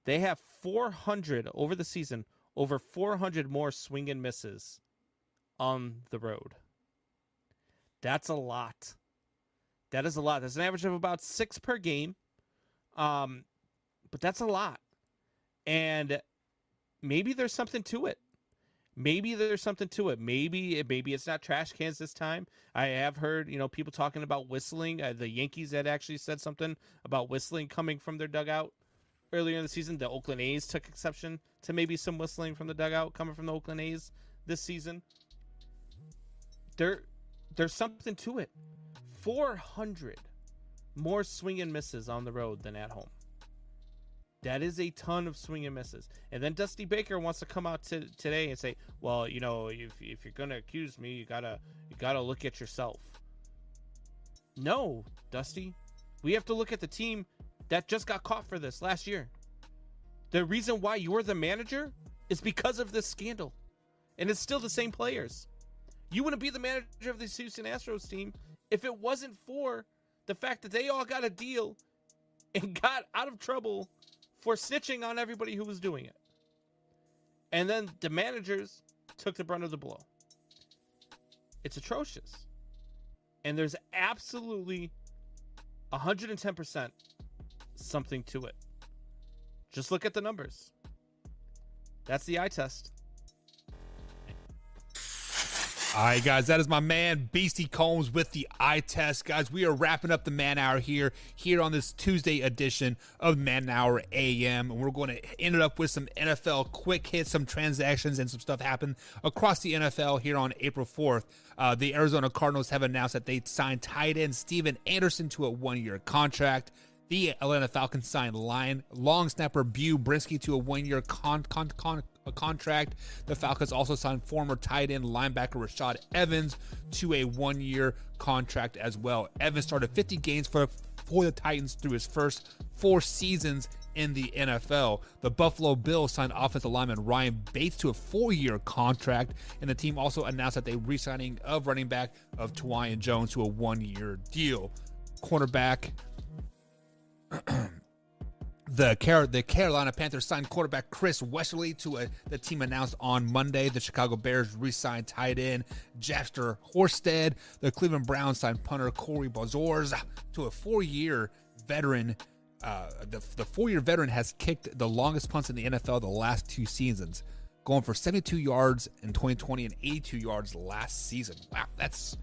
Speaker 4: they have 400 over the season, over 400 more swing and misses on the road. That's a lot. That is a lot. That's an average of about 6 per game. But that's a lot. And maybe there's something to it. Maybe it's not trash cans this time. I have heard, people talking about whistling. The Yankees had actually said something about whistling coming from their dugout earlier in the season. The Oakland A's took exception to maybe some whistling from the dugout coming from the Oakland A's this season. There's something to it. 400 more swing and misses on the road than at home. That is a ton of swing and misses. And then Dusty Baker wants to come out today and say, well, if you're gonna accuse me, you gotta look at yourself. No, Dusty. We have to look at the team that just got caught for this last year. The reason why you're the manager is because of this scandal. And it's still the same players. You wouldn't be the manager of this Houston Astros team if it wasn't for the fact that they all got a deal and got out of trouble for snitching on everybody who was doing it. And then the managers took the brunt of the blow. It's atrocious. And there's absolutely 110% something to it. Just look at the numbers. That's the eye test.
Speaker 1: All right, guys, that is my man, Beastie Combs, with the eye test. Guys, we are wrapping up the Man Hour here on this Tuesday edition of Man Hour AM. And we're going to end it up with some NFL quick hits, some transactions, and some stuff happened across the NFL here on April 4th. The Arizona Cardinals have announced that they signed tight end Steven Anderson to a 1-year contract. The Atlanta Falcons signed long snapper Bew Brinsky to a 1-year contract. The Falcons also signed former tight end linebacker Rashad Evans to a 1-year contract as well. Evans started 50 games for the Titans through his first 4 seasons in the NFL. The Buffalo Bills signed offensive lineman Ryan Bates to a 4-year contract, and the team also announced that they re-signing of running back of Tawaiian Jones to a 1-year deal. Cornerback The Carolina Panthers signed quarterback Chris Westerly to the team announced on Monday. The Chicago Bears re-signed tight end Jasper Horsted. The Cleveland Browns signed punter Corey Bozors to a 4-year veteran. The 4-year veteran has kicked the longest punts in the NFL the last 2 seasons, going for 72 yards in 2020 and 82 yards last season. Wow, that's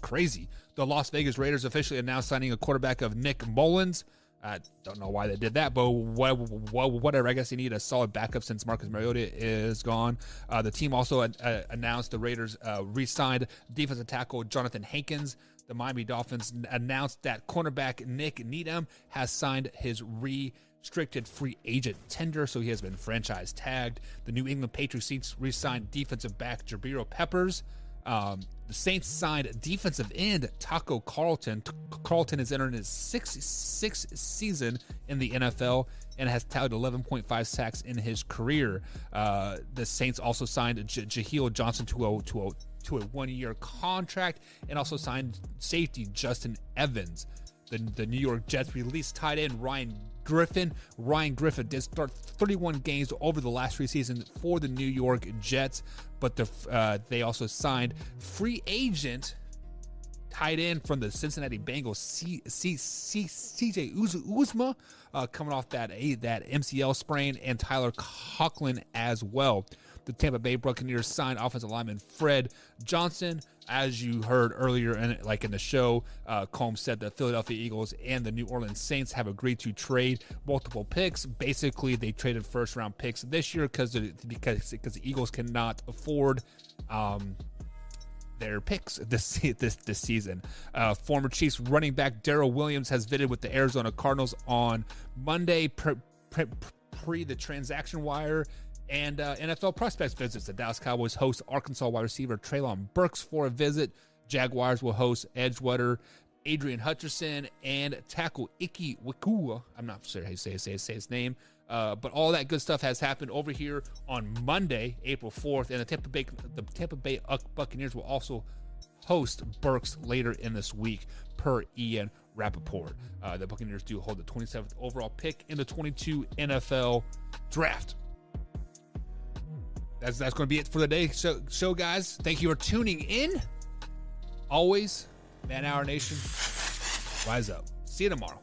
Speaker 1: crazy. The Las Vegas Raiders officially announced signing a quarterback of Nick Mullins. I don't know why they did that, but whatever. I guess they need a solid backup since Marcus Mariota is gone. The team also announced the Raiders re-signed defensive tackle Jonathan Hankins. The Miami Dolphins announced that cornerback Nick Needham has signed his restricted free agent tender, so he has been franchise tagged. The New England Patriots re-signed defensive back Jabril Peppers. The Saints signed defensive end Taco Carlton. Carlton is entering his sixth season in the NFL and has tallied 11.5 sacks in his career. The Saints also signed Jahiel Johnson to a 1-year contract and also signed safety Justin Evans. The New York Jets released tight end Ryan Griffin. Ryan Griffin did start 31 games over the last 3 seasons for the New York Jets, but they also signed free agent tight end from the Cincinnati Bengals, CJ Uzma, coming off that MCL sprain, and Tyler Conklin as well. The Tampa Bay Buccaneers signed offensive lineman Fred Johnson. As you heard earlier in the show, Combs said the Philadelphia Eagles and the New Orleans Saints have agreed to trade multiple picks. Basically, they traded first-round picks this year because the Eagles cannot afford their picks this season. Former Chiefs running back Darrell Williams has visited with the Arizona Cardinals on Monday pre the transaction wire. And NFL prospects visits. The Dallas Cowboys host Arkansas wide receiver Treylon Burks for a visit. Jaguars will host edgewater Adrian Hutcherson and tackle Ike Wikua. I'm not sure how you say his name. But all that good stuff has happened over here on Monday, April 4th. And the Tampa Bay Buccaneers will also host Burks later in this week, per Ian Rappaport. The Buccaneers do hold the 27th overall pick in the 22 NFL draft. That's going to be it for the day show, guys. Thank you for tuning in. Always, Man Hour Nation, rise up. See you tomorrow.